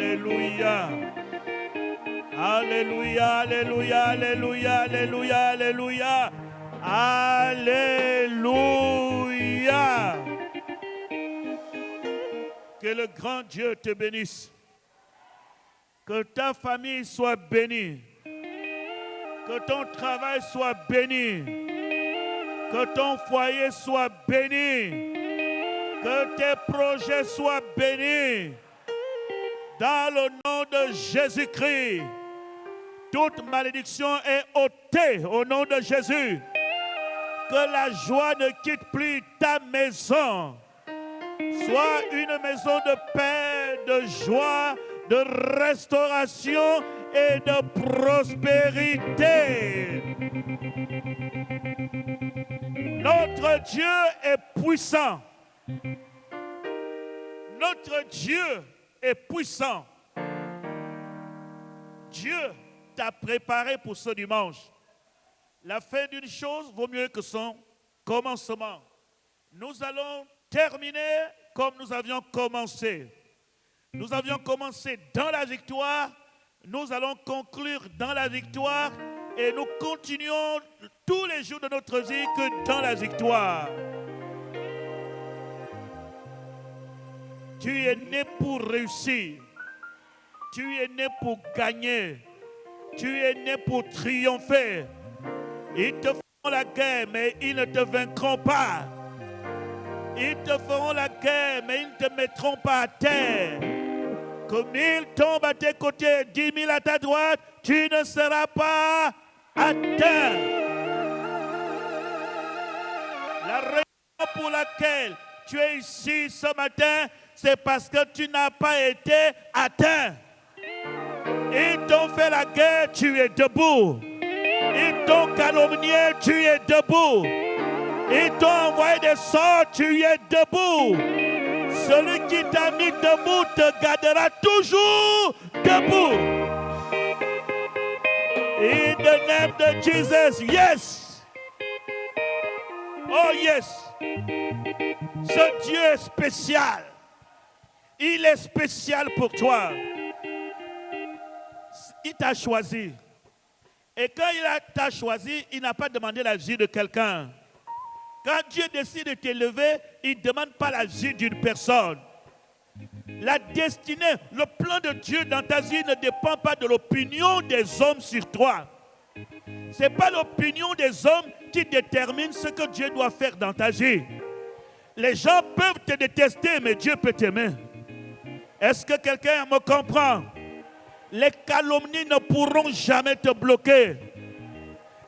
Alléluia. Alléluia, alléluia, alléluia, alléluia, alléluia. Alléluia. Que le grand Dieu te bénisse. Que ta famille soit bénie. Que ton travail soit béni. Que ton foyer soit béni. Que tes projets soient bénis. Dans le nom de Jésus-Christ, toute malédiction est ôtée au nom de Jésus. Que la joie ne quitte plus ta maison. Sois une maison de paix, de joie, de restauration et de prospérité. Notre Dieu est puissant. Notre Dieu est puissant. Dieu t'a préparé pour ce dimanche. La fin d'une chose vaut mieux que son commencement. Nous allons terminer comme nous avions commencé. Nous avions commencé dans la victoire. Nous allons conclure dans la victoire. Et nous continuons tous les jours de notre vie que dans la victoire. Tu es né pour réussir. Tu es né pour gagner. Tu es né pour triompher. Ils te feront la guerre, mais ils ne te vaincront pas. Ils te feront la guerre, mais ils ne te mettront pas à terre. Que 1000 tombent à tes côtés, 10 000 à ta droite, tu ne seras pas atteint. La raison pour laquelle tu es ici ce matin, c'est parce que tu n'as pas été atteint. Ils t'ont fait la guerre, tu es debout. Ils t'ont calomnié, tu es debout. Ils t'ont envoyé des sorts, tu es debout. Celui qui t'a mis debout te gardera toujours debout. In the name of Jesus, yes. Oh yes. Ce Dieu est spécial. Il est spécial pour toi. Il t'a choisi. Et quand il t'a choisi, il n'a pas demandé la vie de quelqu'un. Quand Dieu décide de t'élever, il ne demande pas la vie d'une personne. La destinée, le plan de Dieu dans ta vie ne dépend pas de l'opinion des hommes sur toi. Ce n'est pas l'opinion des hommes qui détermine ce que Dieu doit faire dans ta vie. Les gens peuvent te détester, mais Dieu peut t'aimer. Est-ce que quelqu'un me comprend? Les calomnies ne pourront jamais te bloquer.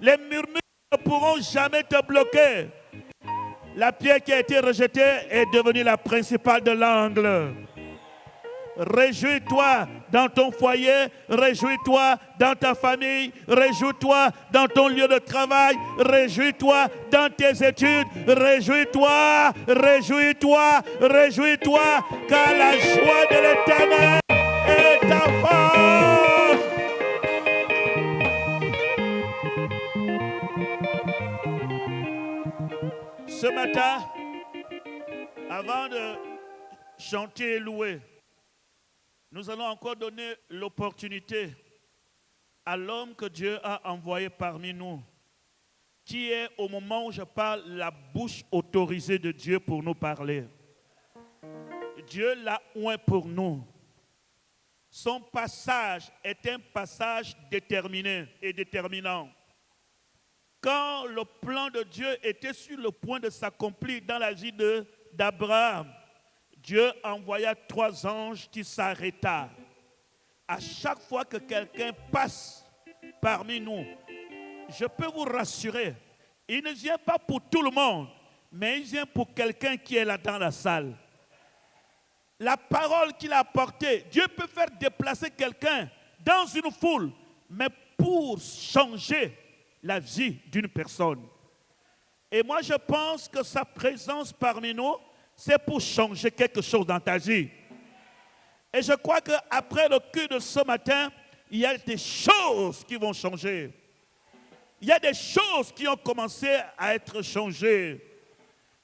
Les murmures ne pourront jamais te bloquer. La pierre qui a été rejetée est devenue la principale de l'angle. Réjouis-toi dans ton foyer, réjouis-toi dans ta famille, réjouis-toi dans ton lieu de travail, réjouis-toi dans tes études, réjouis-toi, réjouis-toi, réjouis-toi, car la joie de l'Éternel est ta force. Ce matin, avant de chanter et louer, nous allons encore donner l'opportunité à l'homme que Dieu a envoyé parmi nous, qui est, au moment où je parle, la bouche autorisée de Dieu pour nous parler. Dieu l'a oint pour nous. Son passage est un passage déterminé et déterminant. Quand le plan de Dieu était sur le point de s'accomplir dans la vie d'Abraham, Dieu envoya 3 anges qui s'arrêta. À chaque fois que quelqu'un passe parmi nous, je peux vous rassurer, il ne vient pas pour tout le monde, mais il vient pour quelqu'un qui est là dans la salle. La parole qu'il a apportée, Dieu peut faire déplacer quelqu'un dans une foule, mais pour changer la vie d'une personne. Et moi, je pense que sa présence parmi nous, c'est pour changer quelque chose dans ta vie. Et je crois qu'après le culte de ce matin, il y a des choses qui vont changer. Il y a des choses qui ont commencé à être changées.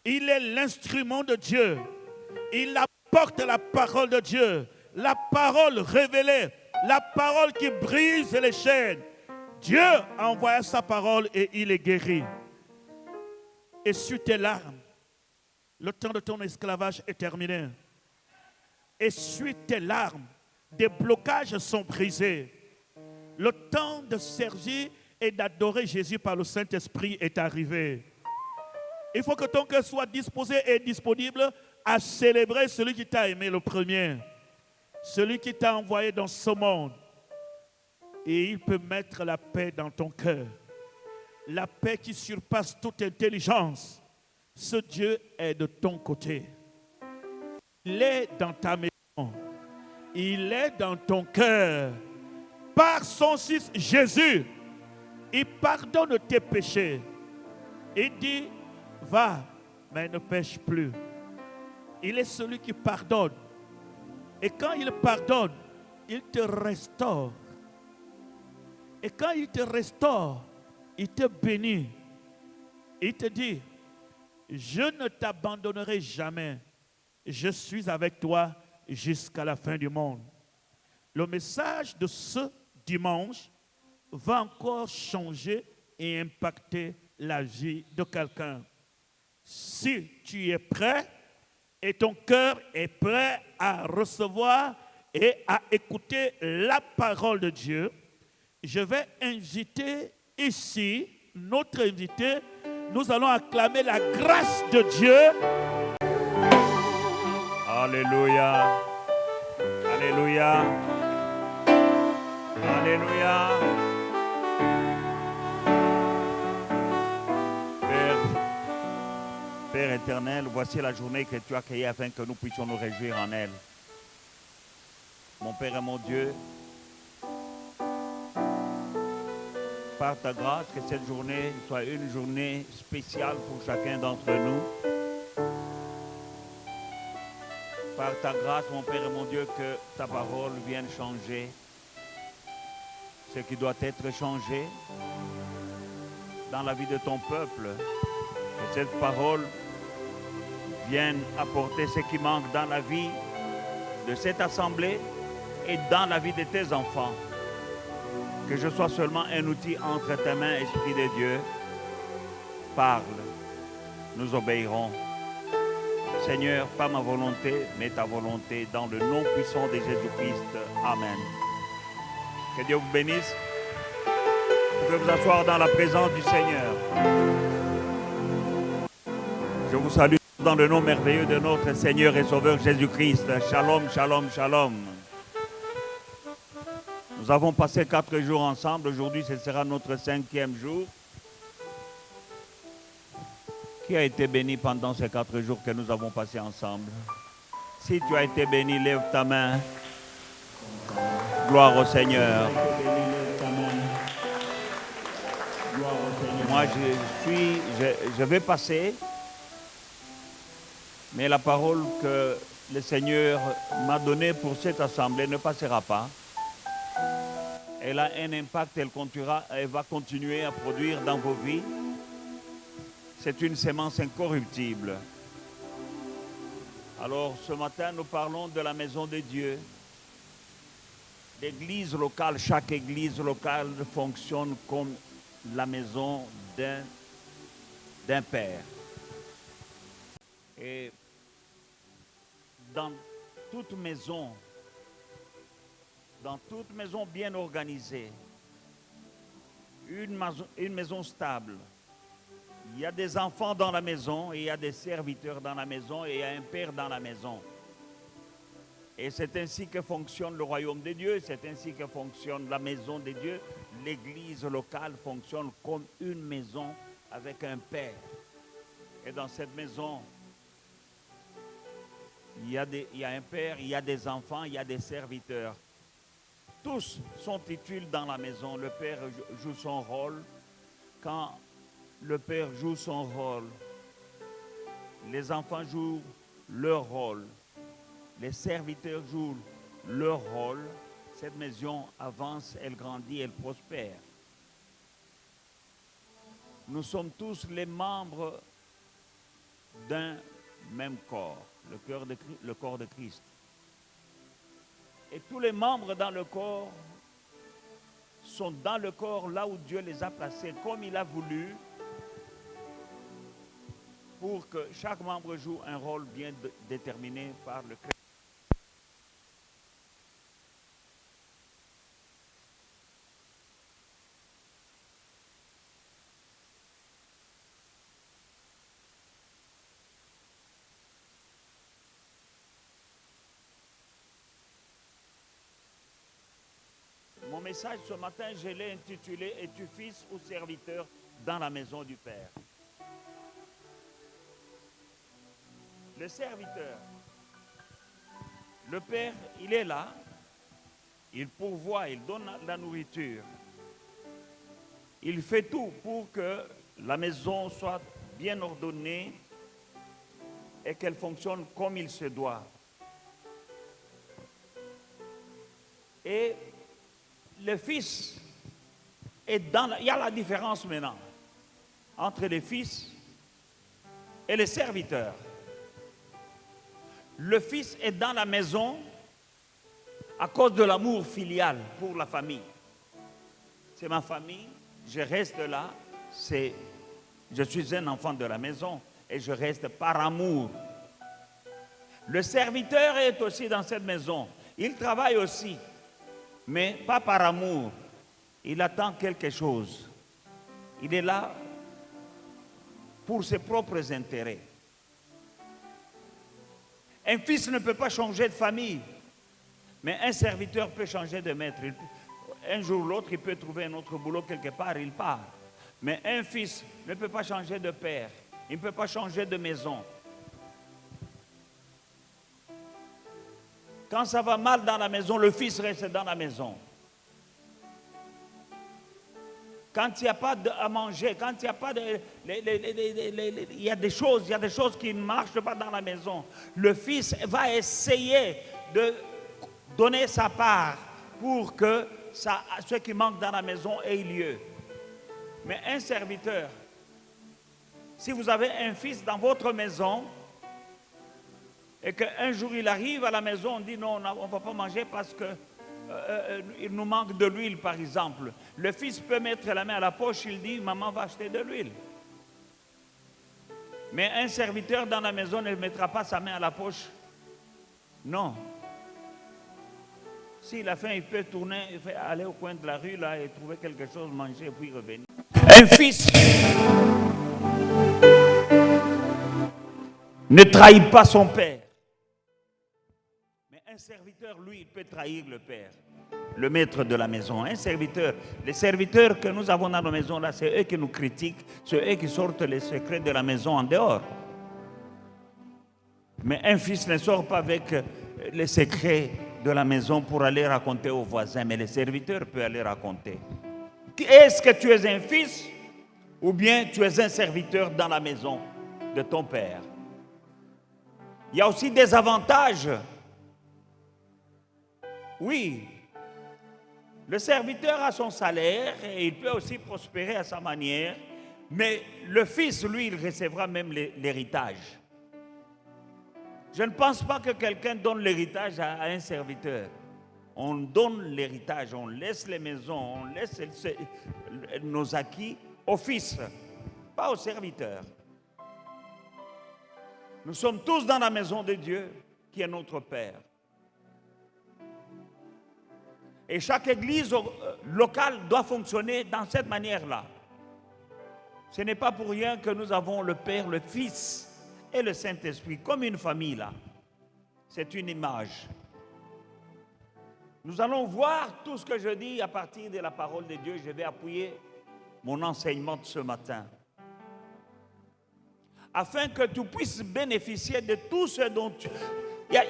Il est l'instrument de Dieu. Il apporte la parole de Dieu. la parole révélée, la parole qui brise les chaînes. Dieu a envoyé sa parole et il est guéri. Essuie tes larmes. Le temps de ton esclavage est terminé. Essuie tes larmes. Des blocages sont brisés. Le temps de servir et d'adorer Jésus par le Saint-Esprit est arrivé. Il faut que ton cœur soit disposé et disponible à célébrer celui qui t'a aimé le premier, celui qui t'a envoyé dans ce monde. Et il peut mettre la paix dans ton cœur, la paix qui surpasse toute intelligence. Ce Dieu est de ton côté. Il est dans ta maison. Il est dans ton cœur. Par son Fils Jésus, il pardonne tes péchés. Il dit, va, mais ne pêche plus. Il est celui qui pardonne. Et quand il pardonne, il te restaure. Et quand il te restaure, il te bénit. Il te dit, je ne t'abandonnerai jamais. Je suis avec toi jusqu'à la fin du monde. Le message de ce dimanche va encore changer et impacter la vie de quelqu'un. Si tu es prêt et ton cœur est prêt à recevoir et à écouter la parole de Dieu, je vais inviter ici notre invité. Nous allons acclamer la grâce de Dieu. Alléluia. Alléluia. Alléluia. Père éternel, voici la journée que tu as créée afin que nous puissions nous réjouir en elle. Mon Père et mon Dieu, par ta grâce, que cette journée soit une journée spéciale pour chacun d'entre nous. Par ta grâce, mon Père et mon Dieu, que ta parole vienne changer ce qui doit être changé dans la vie de ton peuple. Que cette parole vienne apporter ce qui manque dans la vie de cette assemblée et dans la vie de tes enfants. Que je sois seulement un outil entre tes mains, Esprit de Dieu. Parle, nous obéirons. Seigneur, pas ma volonté, mais ta volonté, dans le nom puissant de Jésus-Christ. Amen. Que Dieu vous bénisse. Vous pouvez vous asseoir dans la présence du Seigneur. Je vous salue dans le nom merveilleux de notre Seigneur et Sauveur Jésus-Christ. Shalom, shalom, shalom. Nous avons passé 4 jours ensemble. Aujourd'hui, ce sera notre 5e jour. Qui a été béni pendant ces 4 jours que nous avons passés ensemble? Si tu as été béni, lève ta main. Gloire au Seigneur. Moi, je vais passer, mais la parole que le Seigneur m'a donnée pour cette assemblée ne passera pas. Elle a un impact, elle va continuer à produire dans vos vies. C'est une sémence incorruptible. Alors, ce matin, nous parlons de la maison de Dieu. L'église locale, chaque église locale fonctionne comme la maison d'un père. Et dans toute maison bien organisée, une maison stable, il y a des enfants dans la maison, et il y a des serviteurs dans la maison, et il y a un père dans la maison. Et c'est ainsi que fonctionne le royaume de Dieu, c'est ainsi que fonctionne la maison de Dieu. L'église locale fonctionne comme une maison avec un père. Et dans cette maison, il y a un père, il y a des enfants, il y a des serviteurs. Tous sont utiles dans la maison. Le père joue son rôle. Quand le père joue son rôle, les enfants jouent leur rôle. Les serviteurs jouent leur rôle. Cette maison avance, elle grandit, elle prospère. Nous sommes tous les membres d'un même corps, le corps de Christ. Et tous les membres dans le corps sont dans le corps là où Dieu les a placés, comme il a voulu, pour que chaque membre joue un rôle bien déterminé par le Christ. Mon message ce matin, je l'ai intitulé « Es-tu fils ou serviteur dans la maison du Père ?» Le serviteur, le Père, il est là, il pourvoit, il donne la nourriture. Il fait tout pour que la maison soit bien ordonnée et qu'elle fonctionne comme il se doit. Et le Fils est dans... Il y a la différence maintenant entre les fils et les serviteurs. Le Fils est dans la maison à cause de l'amour filial pour la famille. C'est ma famille, je reste là, je suis un enfant de la maison et je reste par amour. Le serviteur est aussi dans cette maison, il travaille aussi, mais pas par amour. Il attend quelque chose. Il est là pour ses propres intérêts. Un fils ne peut pas changer de famille, mais un serviteur peut changer de maître. Un jour ou l'autre, il peut trouver un autre boulot quelque part, il part. Mais un fils ne peut pas changer de père, il ne peut pas changer de maison. Quand ça va mal dans la maison, le fils reste dans la maison. Quand il n'y a pas à manger, quand il n'y a pas de... il y a des choses qui ne marchent pas dans la maison. Le fils va essayer de donner sa part pour que ce qui manque dans la maison ait lieu. Mais un serviteur, si vous avez un fils dans votre maison et qu'un jour il arrive à la maison, on dit non, on ne va pas manger parce que il nous manque de l'huile, par exemple. Le fils peut mettre la main à la poche, il dit, maman va acheter de l'huile. Mais un serviteur dans la maison ne mettra pas sa main à la poche. Non. S'il a faim, il peut tourner, aller au coin de la rue là et trouver quelque chose, manger, puis revenir. Un fils ne trahit pas son père. Un serviteur, lui, il peut trahir le père, le maître de la maison. Un serviteur, les serviteurs que nous avons dans nos maisons, là, c'est eux qui nous critiquent, c'est eux qui sortent les secrets de la maison en dehors. Mais un fils ne sort pas avec les secrets de la maison pour aller raconter aux voisins, mais les serviteurs peuvent aller raconter. Est-ce que tu es un fils ou bien tu es un serviteur dans la maison de ton père? Il y a aussi des avantages. Oui, le serviteur a son salaire et il peut aussi prospérer à sa manière, mais le fils, lui, il recevra même l'héritage. Je ne pense pas que quelqu'un donne l'héritage à un serviteur. On donne l'héritage, on laisse les maisons, on laisse nos acquis au fils, pas au serviteur. Nous sommes tous dans la maison de Dieu qui est notre Père. Et chaque église locale doit fonctionner dans cette manière-là. Ce n'est pas pour rien que nous avons le Père, le Fils et le Saint-Esprit, comme une famille là. C'est une image. Nous allons voir tout ce que je dis à partir de la parole de Dieu. Je vais appuyer mon enseignement de ce matin. Afin que tu puisses bénéficier de tout ce dont tu...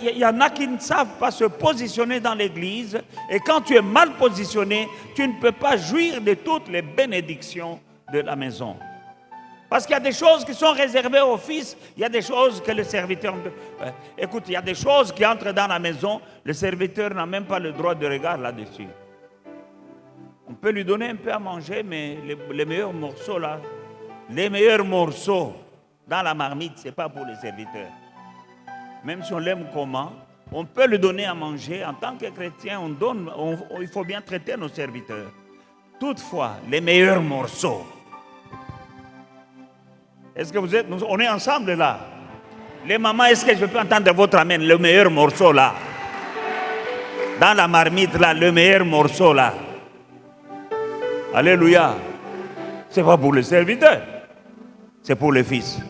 Il y en a qui ne savent pas se positionner dans l'église. Et quand tu es mal positionné, tu ne peux pas jouir de toutes les bénédictions de la maison. Parce qu'il y a des choses qui sont réservées au fils. Il y a des choses que le serviteur... Écoute, il y a des choses qui entrent dans la maison. Le serviteur n'a même pas le droit de regard là-dessus. On peut lui donner un peu à manger, mais les meilleurs morceaux là, les meilleurs morceaux dans la marmite, ce n'est pas pour les serviteurs. Même si on l'aime comment, On peut lui donner à manger. En tant que chrétien, il faut bien traiter nos serviteurs. Toutefois, les meilleurs morceaux. Est-ce que on est ensemble là? Les mamans, est-ce que je peux entendre votre amen? Le meilleur morceau là. Dans la marmite là, le meilleur morceau là. Alléluia. Ce n'est pas pour les serviteurs. C'est pour les fils.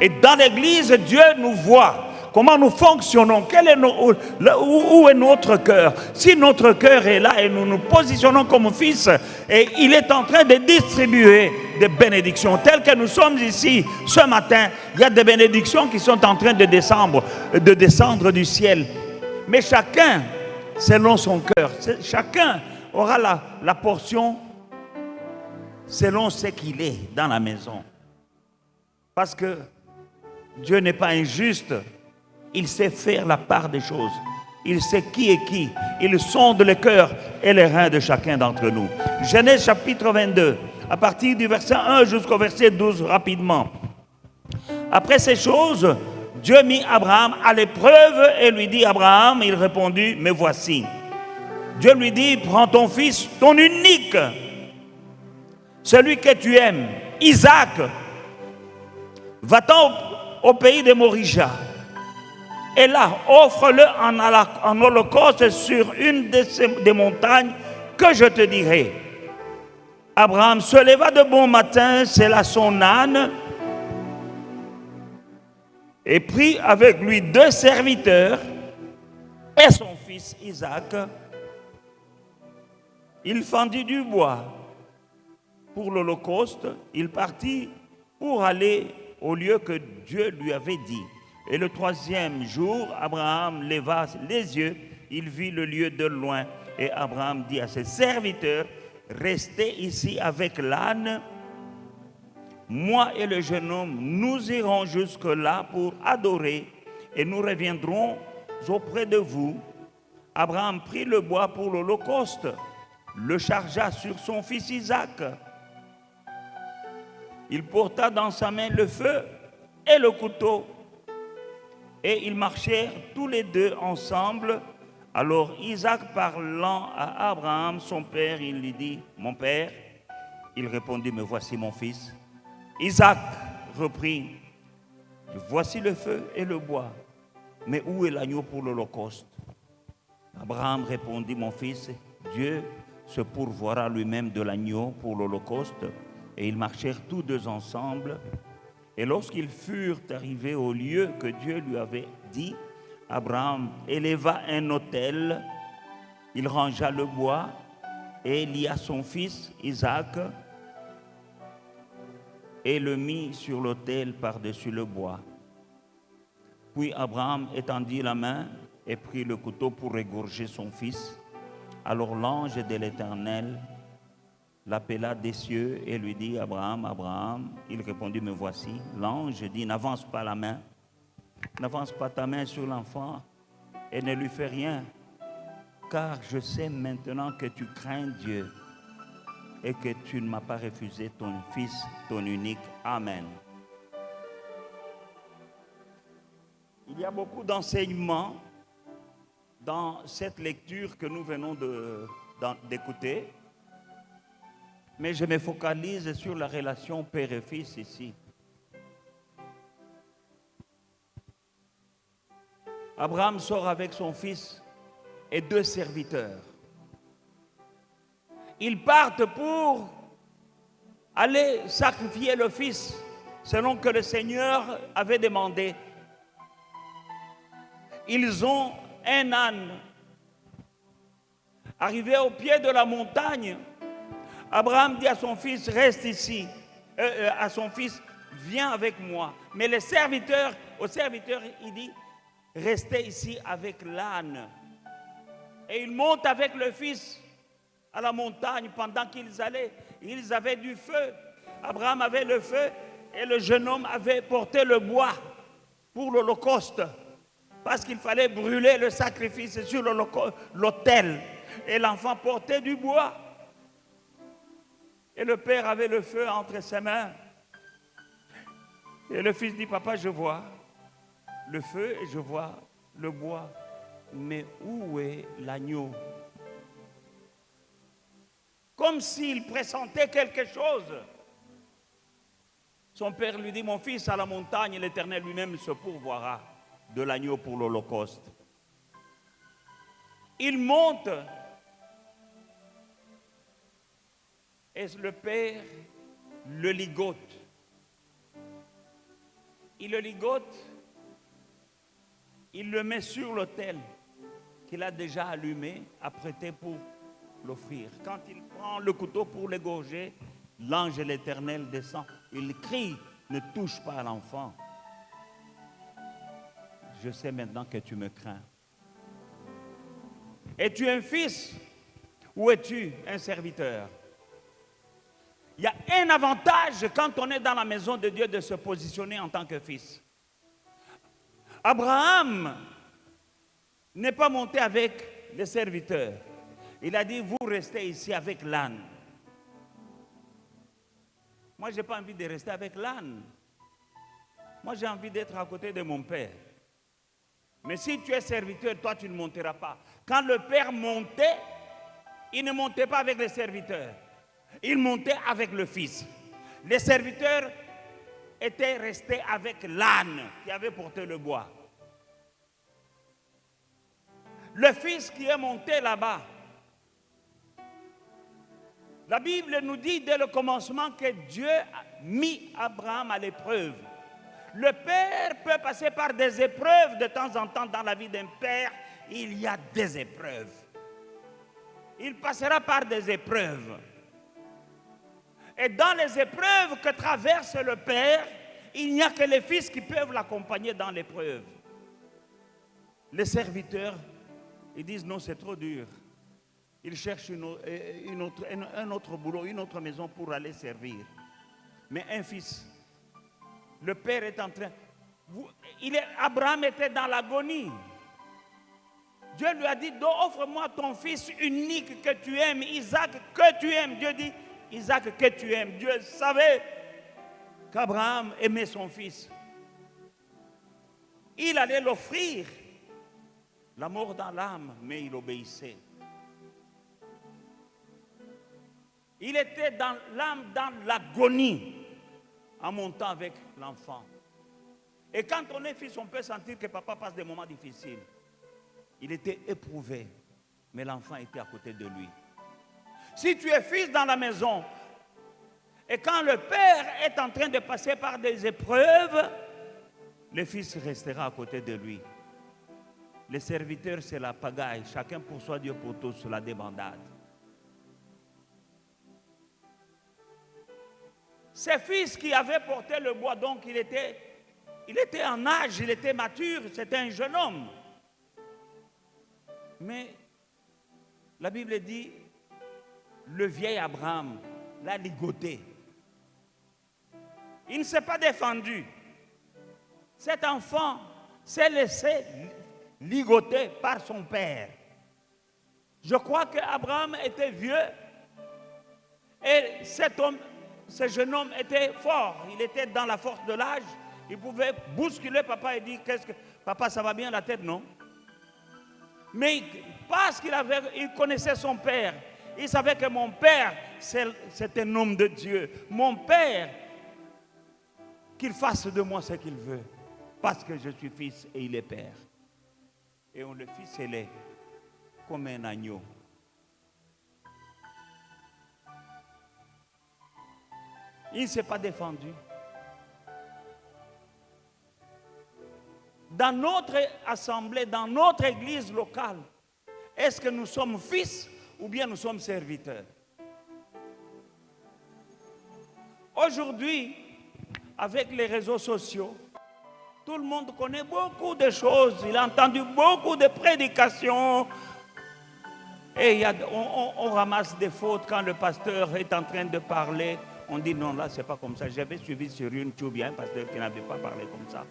Et dans l'église, Dieu nous voit. Comment nous fonctionnons? Où est notre cœur? Si notre cœur est là et nous nous positionnons comme fils, et il est en train de distribuer des bénédictions. Telles que nous sommes ici ce matin, il y a des bénédictions qui sont en train de descendre du ciel. Mais chacun, selon son cœur, chacun aura la portion selon ce qu'il est dans la maison. Parce que Dieu n'est pas injuste. Il sait faire la part des choses. Il sait qui est qui. Il sonde le cœur et les reins de chacun d'entre nous. Genèse chapitre 22, à partir du verset 1 jusqu'au verset 12, rapidement. Après ces choses, Dieu mit Abraham à l'épreuve et lui dit, Abraham, il répondit, me voici. Dieu lui dit, prends ton fils, ton unique, celui que tu aimes, Isaac, va-t'en au pays de Morija. Et là, offre-le en holocauste sur une des montagnes que je te dirai. Abraham se leva de bon matin, sella son âne, et prit avec lui 2 serviteurs et son fils Isaac. Il fendit du bois pour l'holocauste. Il partit pour aller au lieu que Dieu lui avait dit. Et le 3e jour, Abraham leva les yeux, il vit le lieu de loin. Et Abraham dit à ses serviteurs, restez ici avec l'âne. Moi et le jeune homme, nous irons jusque-là pour adorer et nous reviendrons auprès de vous. Abraham prit le bois pour l'holocauste, le chargea sur son fils Isaac. Il porta dans sa main le feu et le couteau. Et ils marchèrent tous les deux ensemble. Alors Isaac, parlant à Abraham, son père, il lui dit, mon père. Il répondit, me voici mon fils. Isaac reprit, voici le feu et le bois, mais où est l'agneau pour l'holocauste? Abraham répondit, mon fils, Dieu se pourvoira lui-même de l'agneau pour l'holocauste. Et ils marchèrent tous deux ensemble. Et lorsqu'ils furent arrivés au lieu que Dieu lui avait dit, Abraham éleva un autel, il rangea le bois et lia son fils Isaac et le mit sur l'autel par-dessus le bois. Puis Abraham étendit la main et prit le couteau pour égorger son fils. Alors l'ange de l'Éternel l'appela des cieux et lui dit, Abraham, Abraham. Il répondit, me voici. L'ange dit, n'avance pas la main, n'avance pas ta main sur l'enfant et ne lui fais rien, car je sais maintenant que tu crains Dieu et que tu ne m'as pas refusé ton fils, ton unique. Amen. Il y a beaucoup d'enseignements dans cette lecture que nous venons d'écouter. Mais je me focalise sur la relation père et fils ici. Abraham sort avec son fils et 2 serviteurs. Ils partent pour aller sacrifier le fils, selon que le Seigneur avait demandé. Ils ont un âne. Arrivé au pied de la montagne, Abraham dit à son fils, reste ici. À son fils, viens avec moi. Mais aux serviteurs, il dit, restez ici avec l'âne. Et ils montent avec le fils à la montagne pendant qu'ils allaient. Ils avaient du feu. Abraham avait le feu et le jeune homme avait porté le bois pour l'holocauste. Parce qu'il fallait brûler le sacrifice sur l'autel. Et l'enfant portait du bois. Et le père avait le feu entre ses mains. Et le fils dit, papa, je vois le feu et je vois le bois. mais où est l'agneau? Comme s'il pressentait quelque chose. Son père lui dit, mon fils, à la montagne, l'Éternel lui-même se pourvoira de l'agneau pour l'Holocauste. Il monte. Et le père le ligote. Il le ligote. Il le met sur l'autel qu'il a déjà allumé, apprêté pour l'offrir. Quand il prend le couteau pour l'égorger, l'ange de l'Éternel descend. Il crie, ne touche pas à l'enfant. Je sais maintenant que tu me crains. Es-tu un fils ou es-tu un serviteur? Il y a un avantage quand on est dans la maison de Dieu de se positionner en tant que fils. Abraham n'est pas monté avec les serviteurs. Il a dit, vous restez ici avec l'âne. Moi, je n'ai pas envie de rester avec l'âne. Moi, j'ai envie d'être à côté de mon père. Mais si tu es serviteur, toi, tu ne monteras pas. Quand le père montait, il ne montait pas avec les serviteurs. Il montait avec le fils. Les serviteurs étaient restés avec l'âne qui avait porté le bois. Le fils qui est monté là-bas. La Bible nous dit dès le commencement que Dieu a mis Abraham à l'épreuve. Le père peut passer par des épreuves de temps en temps dans la vie d'un père. Il y a des épreuves. Il passera par des épreuves. Et dans les épreuves que traverse le père, il n'y a que les fils qui peuvent l'accompagner dans l'épreuve. Les serviteurs, ils disent non, c'est trop dur. Ils cherchent un autre boulot, une autre maison pour aller servir. Mais un fils, le père est en train... Abraham était dans l'agonie. Dieu lui a dit, offre-moi ton fils unique que tu aimes, Isaac, que tu aimes. Dieu dit, Isaac, que tu aimes. Dieu savait qu'Abraham aimait son fils. Il allait l'offrir, la mort dans l'âme, mais il obéissait. Il était dans l'âme, dans l'agonie, en montant avec l'enfant. Et quand on est fils, on peut sentir que papa passe des moments difficiles. Il était éprouvé, mais l'enfant était à côté de lui. Si tu es fils dans la maison, et quand le père est en train de passer par des épreuves, le fils restera à côté de lui. Les serviteurs, c'est la pagaille. Chacun pour soi, Dieu pour tous, la débandade. Ces fils qui avaient porté le bois, donc il était en âge, il était mature, c'était un jeune homme. Mais la Bible dit, le vieil Abraham l'a ligoté. Il ne s'est pas défendu. Cet enfant s'est laissé ligoter par son père. Je crois qu'Abraham était vieux et ce jeune homme était fort. Il était dans la force de l'âge. Il pouvait bousculer papa et dire, papa, ça va bien la tête, non? Mais parce qu'il connaissait son père, il savait que mon père, c'est un homme de Dieu. Mon père, qu'il fasse de moi ce qu'il veut, parce que je suis fils et il est père. Et on le fit sceller comme un agneau. Il ne s'est pas défendu. Dans notre assemblée, dans notre église locale, est-ce que nous sommes fils ou bien nous sommes serviteurs? Aujourd'hui, avec les réseaux sociaux, tout le monde connaît beaucoup de choses. Il a entendu beaucoup de prédications. Et on ramasse des fautes quand le pasteur est en train de parler. On dit non, là, c'est pas comme ça. J'avais suivi sur YouTube, il y a un pasteur qui n'avait pas parlé comme ça.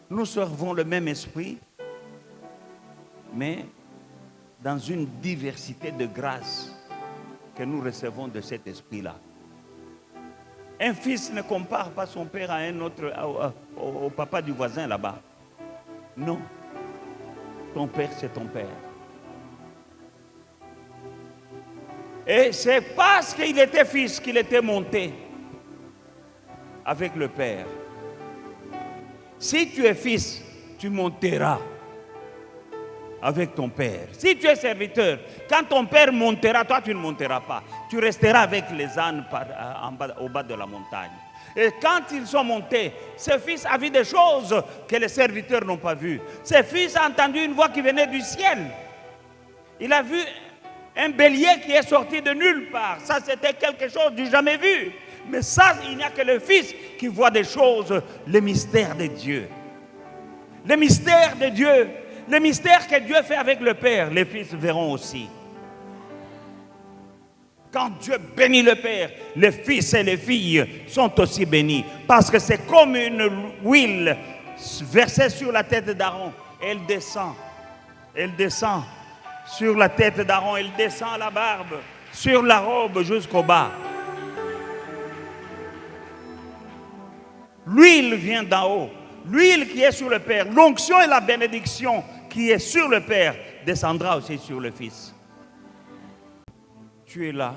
Nous servons le même esprit, mais dans une diversité de grâces que nous recevons de cet esprit-là. Un fils ne compare pas son père à un autre, au papa du voisin là-bas. Non. ton père, c'est ton père. Et c'est parce qu'il était fils qu'il était monté avec le père. Si tu es fils, tu monteras avec ton père. Si tu es serviteur, quand ton père montera, toi tu ne monteras pas. Tu resteras avec les ânes au bas de la montagne. Et quand ils sont montés, ce fils a vu des choses que les serviteurs n'ont pas vues. Ce fils a entendu une voix qui venait du ciel. Il a vu un bélier qui est sorti de nulle part. Ça, c'était quelque chose du jamais vu. Mais ça, il n'y a que le fils qui voit des choses, les mystères de Dieu. Les mystères de Dieu. Le mystère que Dieu fait avec le Père, les fils verront aussi. Quand Dieu bénit le Père, les fils et les filles sont aussi bénis. Parce que c'est comme une huile versée sur la tête d'Aaron. Elle descend. Elle descend sur la tête d'Aaron. Elle descend à la barbe, sur la robe jusqu'au bas. L'huile vient d'en haut. L'huile qui est sur le Père, l'onction et la bénédiction qui est sur le Père descendra aussi sur le Fils. Tu es là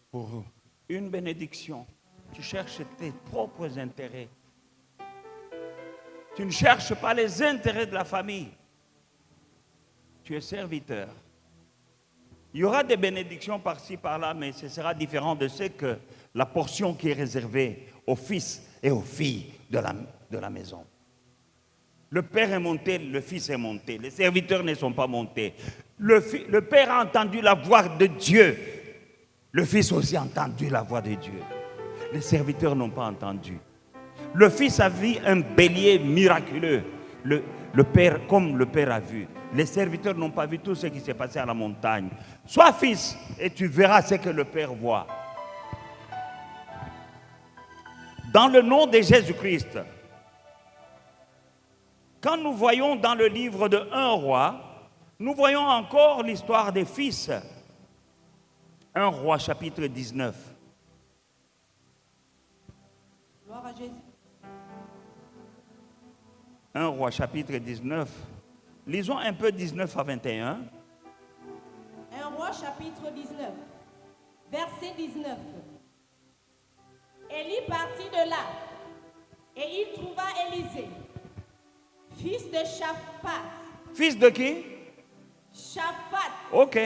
pour une bénédiction. Tu cherches tes propres intérêts. Tu ne cherches pas les intérêts de la famille. Tu es serviteur. Il y aura des bénédictions par-ci, par-là, mais ce sera différent de ce que la portion qui est réservée aux fils et aux filles de la maison. Le père est monté, le fils est monté. Les serviteurs ne sont pas montés. Le père a entendu la voix de Dieu. Le fils aussi a entendu la voix de Dieu. Les serviteurs n'ont pas entendu. Le fils a vu un bélier miraculeux. Le père, comme le père a vu. Les serviteurs n'ont pas vu tout ce qui s'est passé à la montagne. Sois fils et tu verras ce que le père voit. Dans le nom de Jésus-Christ, quand nous voyons dans le livre de 1 roi, nous voyons encore l'histoire des fils. 1 roi chapitre 19. Gloire à Jésus. 1 roi chapitre 19. Lisons un peu 19 à 21. 1 roi chapitre 19, verset 19. Élie partit de là et il trouva Élisée, fils de Shaphat. Fils de qui? Shaphat. Ok.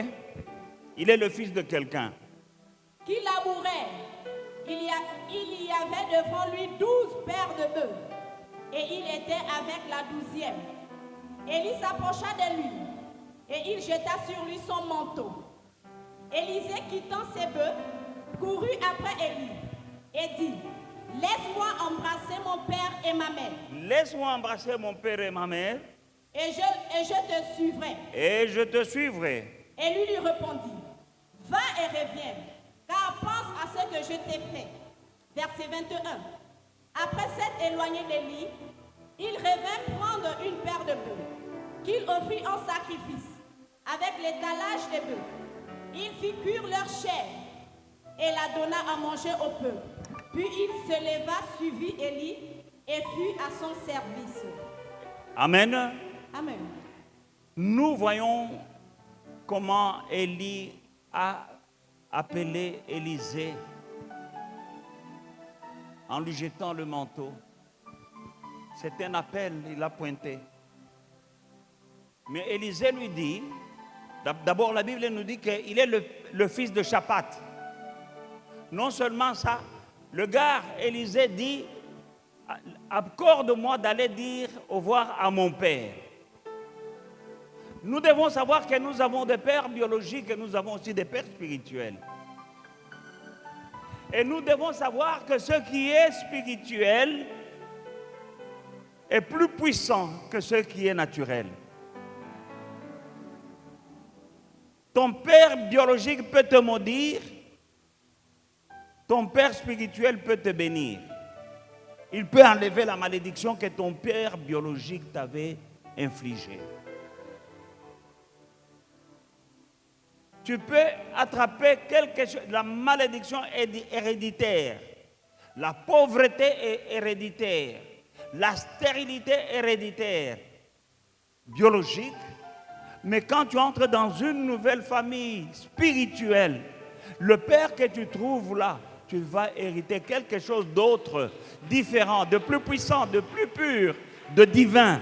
Il est le fils de quelqu'un. Qui labourait. Il y avait devant lui 12 paires de bœufs et il était avec la 12e. Élie s'approcha de lui et il jeta sur lui son manteau. Élisée, quittant ses bœufs, courut après Élie et dit: laisse-moi embrasser mon père et ma mère. Laisse-moi embrasser mon père et ma mère. Et je te suivrai. Et je te suivrai. Élie lui répondit: va et reviens, car pense à ce que je t'ai fait. Verset 21. Après s'être éloigné d'Élie, il revint prendre une paire de bœufs, qu'il offrit en sacrifice, avec l'étalage des bœufs. Il fit cuire leur chair et la donna à manger au peuple. Puis il se leva, suivit Élie et fut à son service. Amen. Amen. Nous voyons comment Élie a appelé Élisée en lui jetant le manteau. C'est un appel, il a pointé. Mais Élisée lui dit, d'abord la Bible nous dit qu'il est le fils de Shaphat. Non seulement ça, le gars Élisée dit: accorde-moi d'aller dire au revoir à mon père. Nous devons savoir que nous avons des pères biologiques et nous avons aussi des pères spirituels. Et nous devons savoir que ce qui est spirituel est plus puissant que ce qui est naturel. Ton père biologique peut te maudire, ton père spirituel peut te bénir. Il peut enlever la malédiction que ton père biologique t'avait infligée. Tu peux attraper quelque chose, la malédiction héréditaire, la pauvreté est héréditaire, la stérilité héréditaire. biologique, mais quand tu entres dans une nouvelle famille spirituelle, le père que tu trouves là, tu vas hériter quelque chose d'autre, différent, de plus puissant, de plus pur, de divin.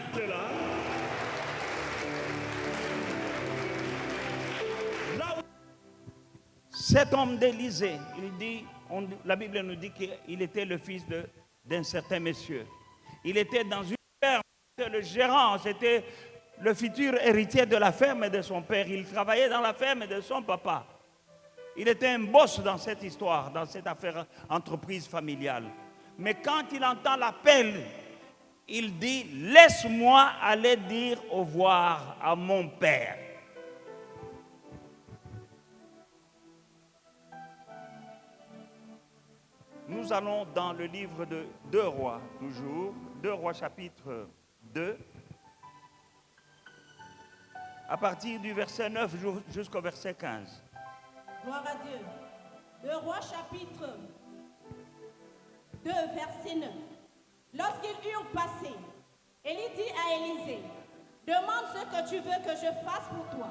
Cet homme d'Élysée, la Bible nous dit qu'il était le fils d'un certain monsieur. Il était dans une ferme, le gérant, c'était le futur héritier de la ferme de son père. Il travaillait dans la ferme de son papa. Il était un boss dans cette histoire, dans cette affaire entreprise familiale. Mais quand il entend l'appel, il dit « Laisse-moi aller dire au revoir à mon père ». Nous allons dans le livre de 2 Rois, toujours, 2 Rois chapitre 2, à partir du verset 9 jusqu'au verset 15. Gloire à Dieu. 2 Rois chapitre 2, verset 9. Lorsqu'ils eurent passé, Élie dit à Élisée, demande ce que tu veux que je fasse pour toi,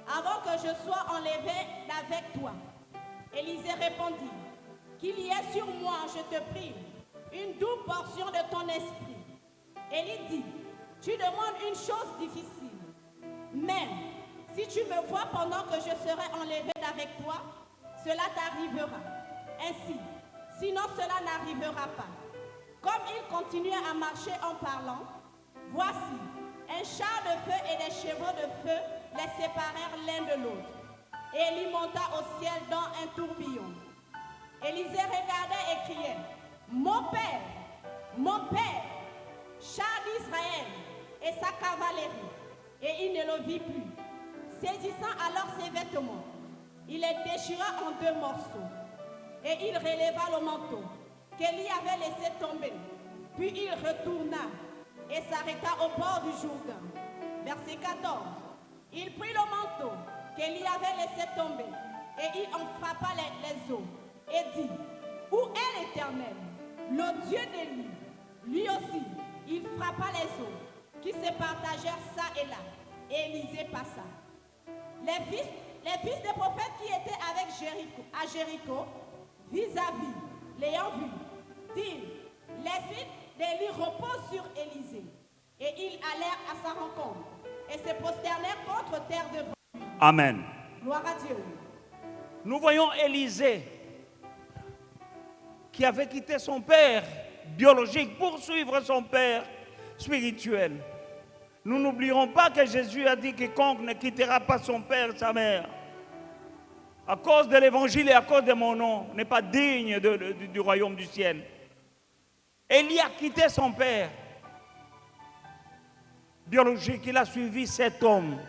avant que je sois enlevé d'avec toi. Élisée répondit, qu'il y ait sur moi, je te prie, une double portion de ton esprit. Élie dit, tu demandes une chose difficile, même si tu me vois pendant que je serai enlevé d'avec toi, cela t'arrivera. Ainsi, sinon cela n'arrivera pas. Comme il continuait à marcher en parlant, voici, un char de feu et des chevaux de feu les séparèrent l'un de l'autre. Et Élie monta au ciel dans un tourbillon. Élisée regardait et criait, mon père, char d'Israël et sa cavalerie. Et il ne le vit plus. Saisissant alors ses vêtements, il les déchira en 2 morceaux. Et il releva le manteau qu'Élie avait laissé tomber. Puis il retourna et s'arrêta au bord du Jourdain. Verset 14. Il prit le manteau qu'Élie avait laissé tomber et il en frappa les eaux et dit, où est l'Éternel, le Dieu d'Élie? Lui aussi, il frappa les eaux qui se partagèrent ça et là. Et Élisée passa. Les fils des prophètes qui étaient avec à Jéricho, vis-à-vis, l'ayant vu, dirent, l'esprit d'Élie repose sur Élisée. Et ils allèrent à sa rencontre et se prosternèrent contre terre devant lui. Amen. Gloire à Dieu. Nous voyons Élisée qui avait quitté son père biologique pour suivre son père spirituel. Nous n'oublierons pas que Jésus a dit quiconque ne quittera pas son père et sa mère à cause de l'évangile et à cause de mon nom n'est pas digne du royaume du ciel. Élie a quitté son père biologique, il a suivi cet homme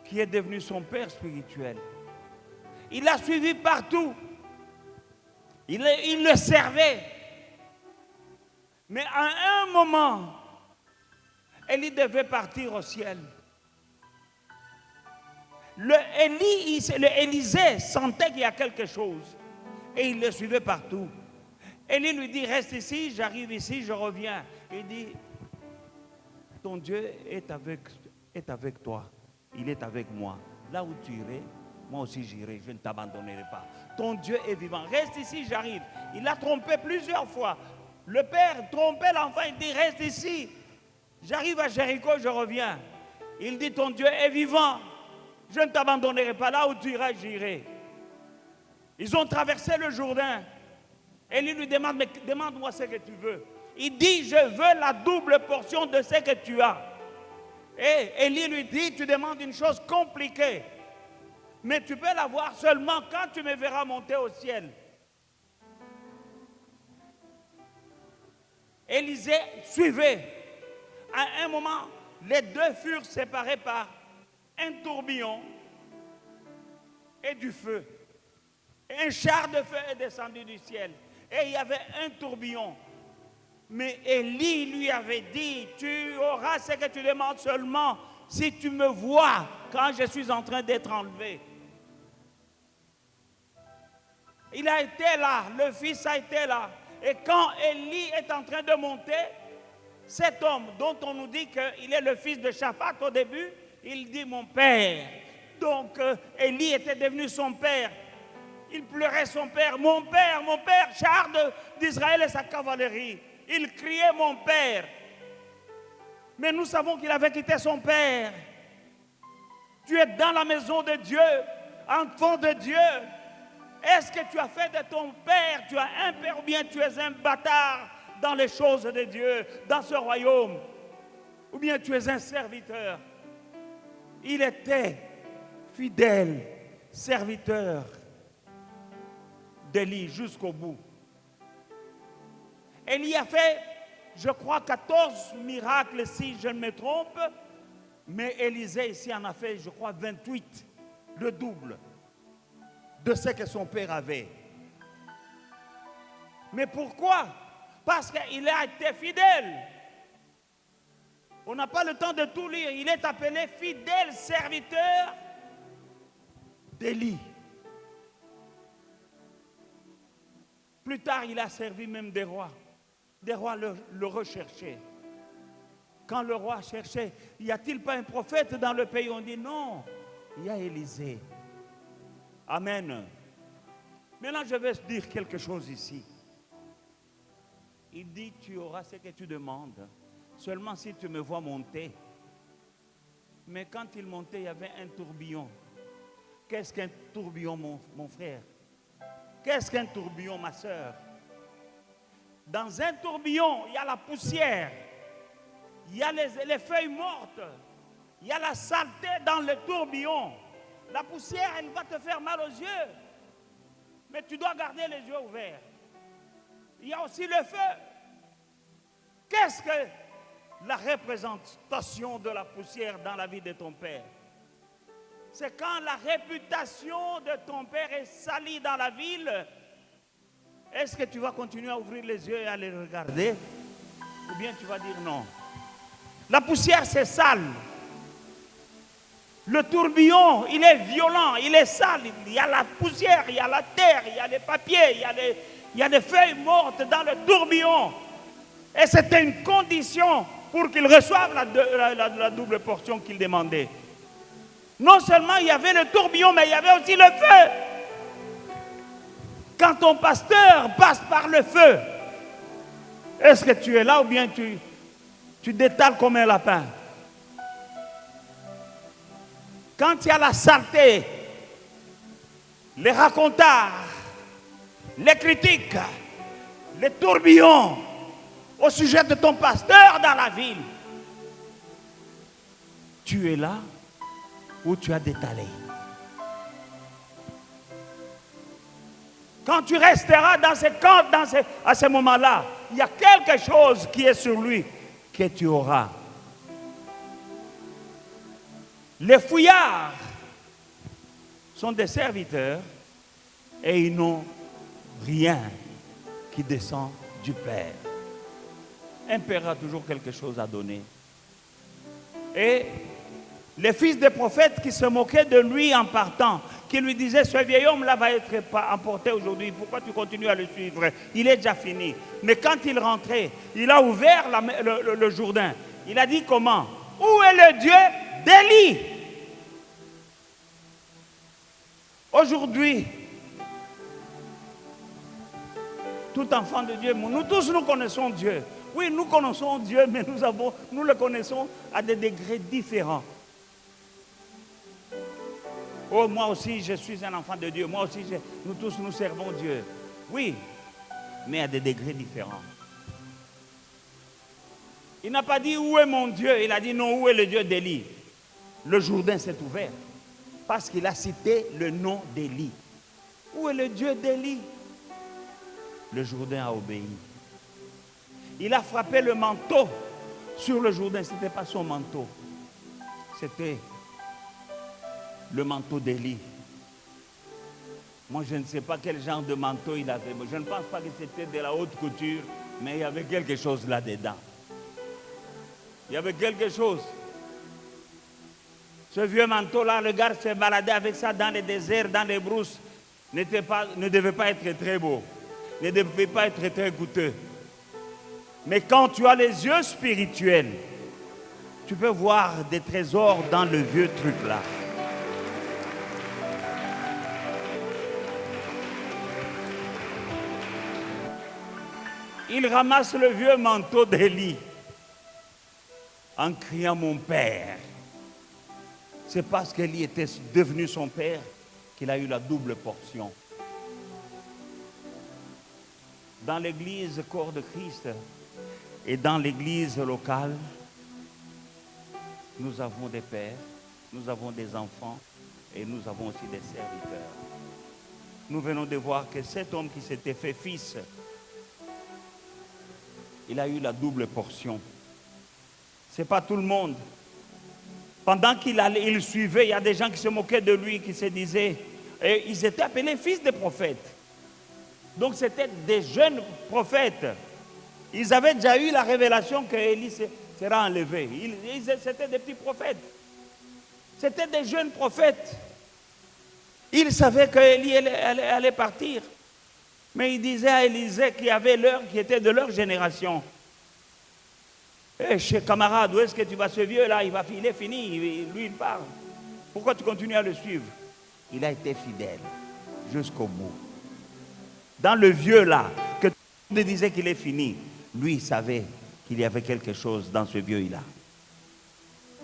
qui est devenu son père spirituel. Il l'a suivi partout. Il le servait. Mais à un moment, Élie devait partir au ciel. Élisée sentait qu'il y a quelque chose. Et il le suivait partout. Élie lui dit, reste ici, j'arrive ici, je reviens. Il dit, ton Dieu est avec toi. Il est avec moi. Là où tu irais, moi aussi j'irai, je ne t'abandonnerai pas. Ton Dieu est vivant. Reste ici, j'arrive. Il l'a trompé plusieurs fois. Le père trompait l'enfant, il dit, reste ici. J'arrive à Jéricho, je reviens. Il dit, ton Dieu est vivant. Je ne t'abandonnerai pas. Là où tu iras, j'irai. Ils ont traversé le Jourdain. Élie lui demande, mais demande-moi ce que tu veux. Il dit, je veux la double portion de ce que tu as. Et Élie lui dit, tu demandes une chose compliquée. Mais tu peux l'avoir seulement quand tu me verras monter au ciel. Élisée suivait. À un moment, les deux furent séparés par un tourbillon et du feu. Et un char de feu est descendu du ciel. Et il y avait un tourbillon. Mais Élie lui avait dit, tu auras ce que tu demandes seulement si tu me vois quand je suis en train d'être enlevé. Il a été là, le fils a été là. Et quand Élie est en train de monter, cet homme dont on nous dit qu'il est le fils de Shaphat au début, il dit mon père. Donc Élie était devenu son père. Il pleurait son père, mon père, char d'Israël et sa cavalerie. Il criait mon père. Mais nous savons qu'il avait quitté son père. Tu es dans la maison de Dieu, enfant de Dieu. Est-ce que tu as fait de ton père, tu as un père ou bien tu es un bâtard dans les choses de Dieu, dans ce royaume? Ou bien tu es un serviteur? Il était fidèle serviteur d'Élie jusqu'au bout. Élie a fait, je crois, 14 miracles si je ne me trompe, mais Élisée ici en a fait, je crois, 28, le double de ce que son père avait. Mais pourquoi? Parce qu'il a été fidèle. On n'a pas le temps de tout lire. Il est appelé fidèle serviteur d'Élie. Plus tard, il a servi même des rois. Des rois le recherchaient. Quand le roi cherchait, y a-t-il pas un prophète dans le pays? On dit non, il y a Élisée. Amen. Maintenant, je vais dire quelque chose ici. Il dit, tu auras ce que tu demandes, seulement si tu me vois monter. Mais quand il montait, il y avait un tourbillon. Qu'est-ce qu'un tourbillon, mon frère? Qu'est-ce qu'un tourbillon, ma soeur? Dans un tourbillon, il y a la poussière, il y a les feuilles mortes, il y a la saleté dans le tourbillon. La poussière, elle va te faire mal aux yeux, mais tu dois garder les yeux ouverts. Il y a aussi le feu. Qu'est-ce que la représentation de la poussière dans la vie de ton père? C'est quand la réputation de ton père est salie dans la ville. Est-ce que tu vas continuer à ouvrir les yeux et à les regarder? Ou bien tu vas dire non? La poussière, c'est sale. Le tourbillon, il est violent, il est sale. Il y a la poussière, il y a la terre, il y a les papiers, il y a des feuilles mortes dans le tourbillon. Et c'était une condition pour qu'il reçoive la double portion qu'il demandait. Non seulement il y avait le tourbillon, mais il y avait aussi le feu. Quand ton pasteur passe par le feu, est-ce que tu es là ou bien tu détales comme un lapin? Quand il y a la saleté, les racontards, les critiques, les tourbillons au sujet de ton pasteur dans la ville, tu es là ou tu as détalé? Quand tu resteras dans ces camps, à ce moment-là, il y a quelque chose qui est sur lui que tu auras. Les fouillards sont des serviteurs et ils n'ont rien qui descend du Père. Un père a toujours quelque chose à donner. Et les fils des prophètes qui se moquaient de lui en partant, qui lui disaient, ce vieil homme-là va être emporté aujourd'hui, pourquoi tu continues à le suivre? Il est déjà fini. Mais quand il rentrait, il a ouvert le Jourdain. Il a dit comment? Où est le Dieu d'Élie? Aujourd'hui, tout enfant de Dieu, nous tous nous connaissons Dieu. Oui, nous connaissons Dieu, mais nous le connaissons à des degrés différents. Oh, moi aussi, je suis un enfant de Dieu. Moi aussi, nous tous, nous servons Dieu. Oui, mais à des degrés différents. Il n'a pas dit où est mon Dieu. Il a dit non, où est le Dieu d'Élie? Le Jourdain s'est ouvert parce qu'il a cité le nom d'Élie. Où est le Dieu d'Élie? Le Jourdain a obéi. Il a frappé le manteau sur le Jourdain. Ce n'était pas son manteau. C'était le manteau d'Élie. Moi, je ne sais pas quel genre de manteau il avait. Je ne pense pas que c'était de la haute couture, mais il y avait quelque chose là-dedans. Il y avait quelque chose. Ce vieux manteau-là, le gars se baladait avec ça dans les déserts, dans les brousses. Ne devait pas être très beau. Ne devait pas être très coûteux. Mais quand tu as les yeux spirituels, tu peux voir des trésors dans le vieux truc là. Il ramasse le vieux manteau d'Élie en criant mon père. C'est parce qu'Élie était devenu son père qu'il a eu la double portion. Dans l'église corps de Christ et dans l'église locale, nous avons des pères, nous avons des enfants et nous avons aussi des serviteurs. Nous venons de voir que cet homme qui s'était fait fils, il a eu la double portion. Ce n'est pas tout le monde. Pendant qu'il suivait, il y a des gens qui se moquaient de lui, qui se disaient, et ils étaient appelés fils de prophètes. Donc c'était des jeunes prophètes. Ils avaient déjà eu la révélation qu'Élie sera enlevé. C'était des petits prophètes. C'était des jeunes prophètes. Ils savaient qu'Élie allait partir. Mais ils disaient à Élisée qu'il y avait l'heure qui était de leur génération. Eh, chez camarade, où est-ce que tu vas, ce vieux-là, il est fini, lui il parle. Pourquoi tu continues à le suivre? Il a été fidèle jusqu'au bout. Dans le vieux-là, que tout le monde disait qu'il est fini, lui il savait qu'il y avait quelque chose dans ce vieux-là.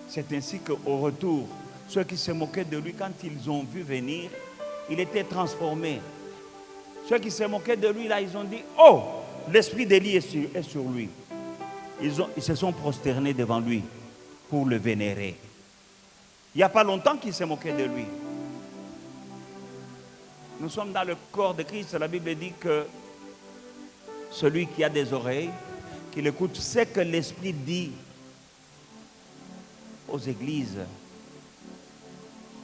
C'est ainsi qu'au retour, ceux qui se moquaient de lui, quand ils ont vu venir, il était transformé. Ceux qui se moquaient de lui, là, ils ont dit, oh, l'esprit d'Élie est sur lui. Ils se sont prosternés devant lui pour le vénérer. Il n'y a pas longtemps qu'ils se moquaient de lui. Nous sommes dans le corps de Christ. La Bible dit que celui qui a des oreilles, qu'il écoute ce que l'Esprit dit aux églises.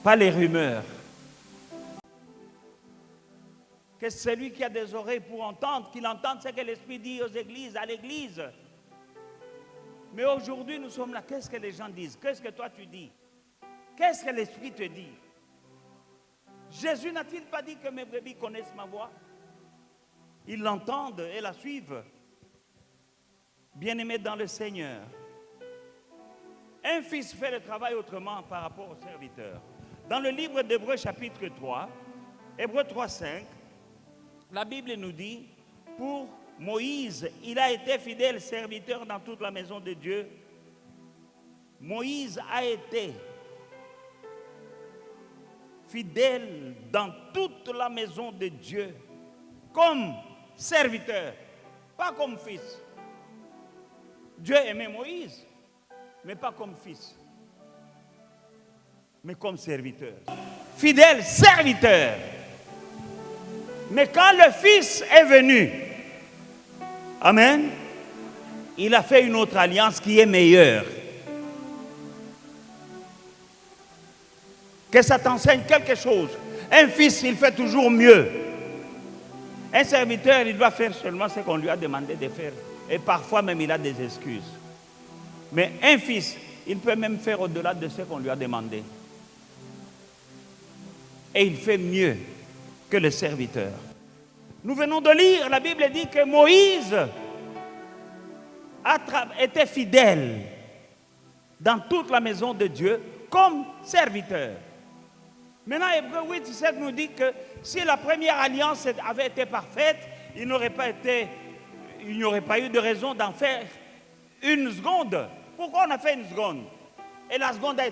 Pas les rumeurs. Que celui qui a des oreilles pour entendre, qu'il entende ce que l'Esprit dit aux églises, à l'église. Mais aujourd'hui, nous sommes là. Qu'est-ce que les gens disent? Qu'est-ce que toi tu dis? Qu'est-ce que l'Esprit te dit? Jésus n'a-t-il pas dit que mes brebis connaissent ma voix? Ils l'entendent et la suivent. Bien-aimés dans le Seigneur, un fils fait le travail autrement par rapport au serviteur. Dans le livre d'Hébreux chapitre 3, Hébreux 3, 5, la Bible nous dit, pour Moïse, il a été fidèle serviteur dans toute la maison de Dieu. Moïse a été fidèle dans toute la maison de Dieu, comme serviteur, pas comme fils. Dieu aimait Moïse, mais pas comme fils, mais comme serviteur. Fidèle serviteur. Mais quand le fils est venu, amen, il a fait une autre alliance qui est meilleure. Que ça t'enseigne quelque chose. Un fils, il fait toujours mieux. Un serviteur, il doit faire seulement ce qu'on lui a demandé de faire. Et parfois même, il a des excuses. Mais un fils, il peut même faire au-delà de ce qu'on lui a demandé. Et il fait mieux que le serviteur. Nous venons de lire, la Bible dit que Moïse était fidèle dans toute la maison de Dieu comme serviteur. Maintenant, Hébreux 8, 7 nous dit que si la première alliance avait été parfaite, il n'y aurait pas eu de raison d'en faire une seconde. Pourquoi on a fait une seconde? Et la seconde a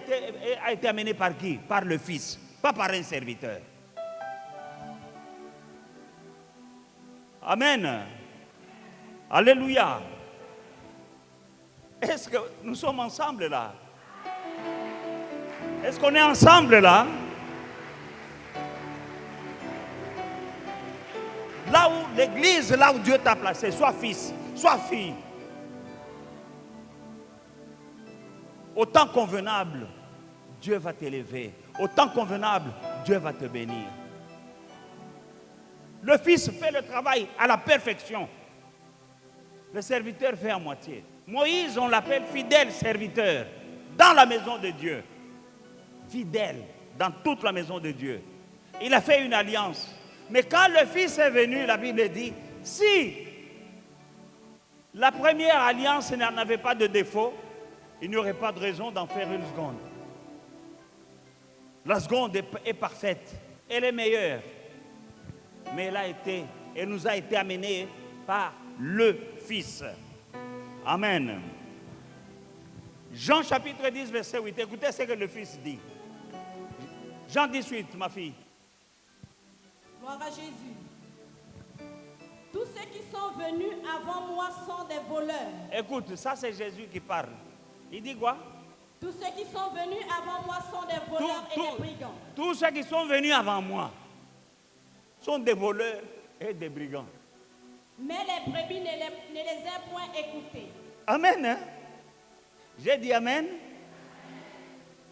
été amenée par qui? Par le Fils, pas par un serviteur. Amen. Alléluia. Est-ce que nous sommes ensemble là? Est-ce qu'on est ensemble là? Là où l'église, là où Dieu t'a placé, sois fils, sois fille. Au temps convenable, Dieu va t'élever. Au temps convenable, Dieu va te bénir. Le fils fait le travail à la perfection. Le serviteur fait à moitié. Moïse, on l'appelle fidèle serviteur dans la maison de Dieu. Fidèle dans toute la maison de Dieu. Il a fait une alliance. Mais quand le fils est venu, la Bible dit, si La première alliance n'avait pas de défaut. Il n'y aurait pas de raison d'en faire une seconde. La seconde est parfaite. Elle est meilleure. Mais elle nous a été amenée par le Fils. Amen. Jean chapitre 10, verset 8. Écoutez ce que le Fils dit. Jean 18, ma fille. Gloire à Jésus. Tous ceux qui sont venus avant moi sont des voleurs. Écoute, ça c'est Jésus qui parle. Il dit quoi? Tous ceux qui sont venus avant moi sont des voleurs et des brigands. Tous ceux qui sont venus avant moi sont des voleurs et des brigands. Mais les brebis ne les ont point écoutés. Amen. Hein? J'ai dit amen.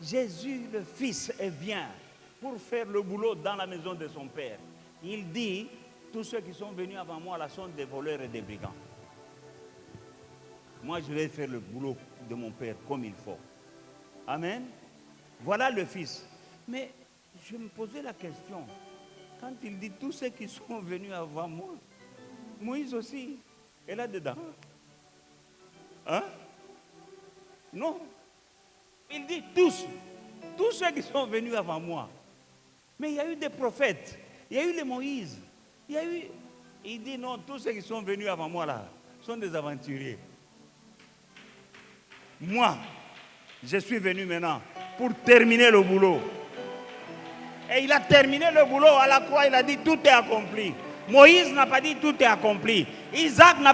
Jésus le Fils vient pour faire le boulot dans la maison de son Père. Il dit, tous ceux qui sont venus avant moi là sont des voleurs et des brigands. Moi je vais faire le boulot de mon Père comme il faut. Amen. Voilà le Fils. Mais je me posais la question, quand il dit tous ceux qui sont venus avant moi, Moïse aussi est là-dedans. Hein? Non. Il dit tous ceux qui sont venus avant moi. Mais il y a eu des prophètes, il y a eu les Moïse, il dit non, tous ceux qui sont venus avant moi là sont des aventuriers. Moi, je suis venu maintenant pour terminer le boulot. Et il a terminé le boulot à la croix, il a dit tout est accompli. Moïse n'a pas dit tout est accompli. Isaac n'a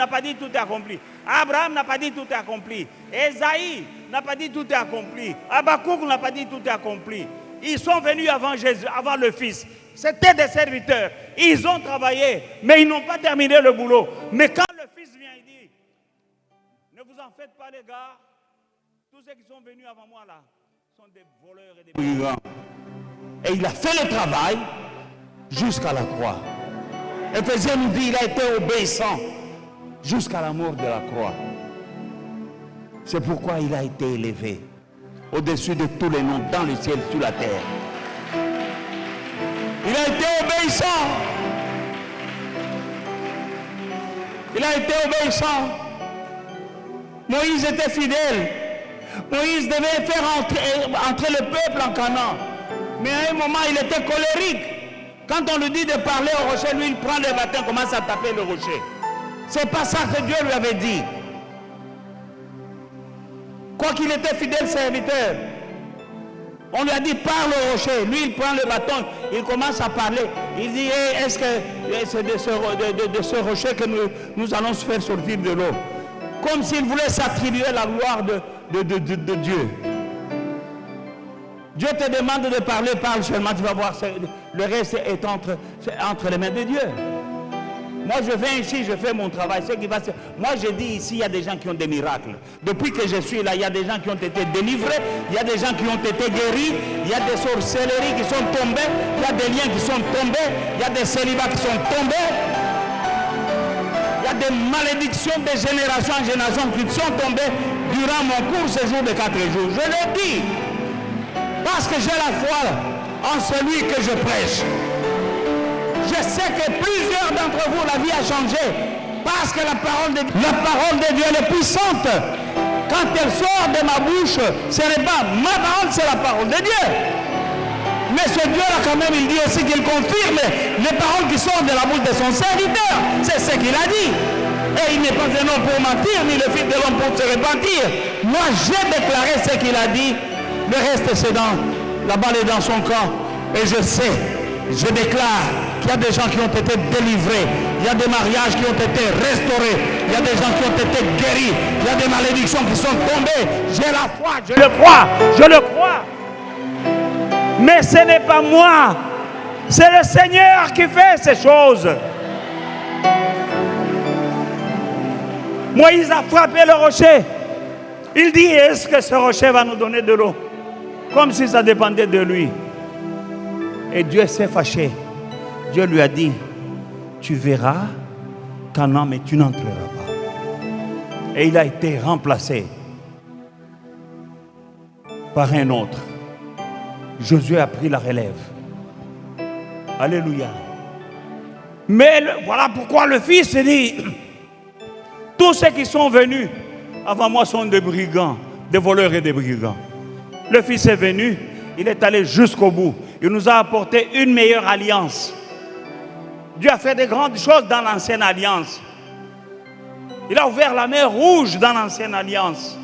pas dit tout est accompli. Abraham n'a pas dit tout est accompli. Esaïe n'a pas dit tout est accompli. Habakkuk n'a pas dit tout est accompli. Ils sont venus avant Jésus, avant le Fils. C'était des serviteurs. Ils ont travaillé, mais ils n'ont pas terminé le boulot. Mais quand le Fils vient, il dit, ne vous en faites pas les gars. Tous ceux qui sont venus avant moi là sont des voleurs et des brigands. Et il a fait le travail jusqu'à la croix. Éphésiens nous dit, il a été obéissant jusqu'à la mort de la croix. C'est pourquoi il a été élevé au-dessus de tous les noms, dans le ciel, sur la terre. Il a été obéissant. Il a été obéissant. Moïse était fidèle. Moïse devait faire entrer le peuple en Canaan. Mais à un moment, il était colérique. Quand on lui dit de parler au rocher, lui, il prend le bâton et commence à taper le rocher. C'est pas ça que Dieu lui avait dit. Quoi qu'il était fidèle serviteur, on lui a dit parle au rocher. Lui, il prend le bâton, il commence à parler. Il dit est-ce que c'est de ce rocher que nous allons se faire sortir de l'eau? Comme s'il voulait s'attribuer la gloire de Dieu. Dieu te demande de parler, parle seulement, tu vas voir, le reste est entre les mains de Dieu. Moi, je viens ici, je fais mon travail. Moi, je dis ici, il y a des gens qui ont des miracles. Depuis que je suis là, il y a des gens qui ont été délivrés, il y a des gens qui ont été guéris, il y a des sorcelleries qui sont tombées, il y a des liens qui sont tombés, il y a des célibats qui sont tombés, il y a des malédictions de génération en génération qui sont tombées durant mon court séjour de 4 jours. Je le dis, parce que j'ai la foi en celui que je prêche. Je sais que plusieurs d'entre vous, la vie a changé parce que la parole de Dieu est puissante. Quand elle sort de ma bouche, ce n'est pas ma parole, c'est la parole de Dieu. Mais ce Dieu-là, quand même, il dit aussi qu'il confirme les paroles qui sortent de la bouche de son serviteur. C'est ce qu'il a dit. Et il n'est pas un homme pour mentir, ni le fils de l'homme pour se repentir. Moi, j'ai déclaré ce qu'il a dit. Le reste, c'est la balle est dans son camp. Et je sais, je déclare qu'il y a des gens qui ont été délivrés. Il y a des mariages qui ont été restaurés. Il y a des gens qui ont été guéris. Il y a des malédictions qui sont tombées. J'ai la foi, je le crois. Je le crois. Mais ce n'est pas moi. C'est le Seigneur qui fait ces choses. Moïse a frappé le rocher. Il dit, est-ce que ce rocher va nous donner de l'eau? Comme si ça dépendait de lui. Et Dieu s'est fâché. Dieu lui a dit, tu verras Canaan, mais tu n'entreras pas. Et il a été remplacé par un autre. Josué a pris la relève. Alléluia. Mais voilà pourquoi le Fils dit, Tous ceux qui sont venus avant moi sont des brigands, des voleurs et des brigands. Le Fils est venu, il est allé jusqu'au bout. Il nous a apporté une meilleure alliance. Dieu a fait de grandes choses dans l'ancienne alliance. Il a ouvert la mer rouge dans l'ancienne alliance.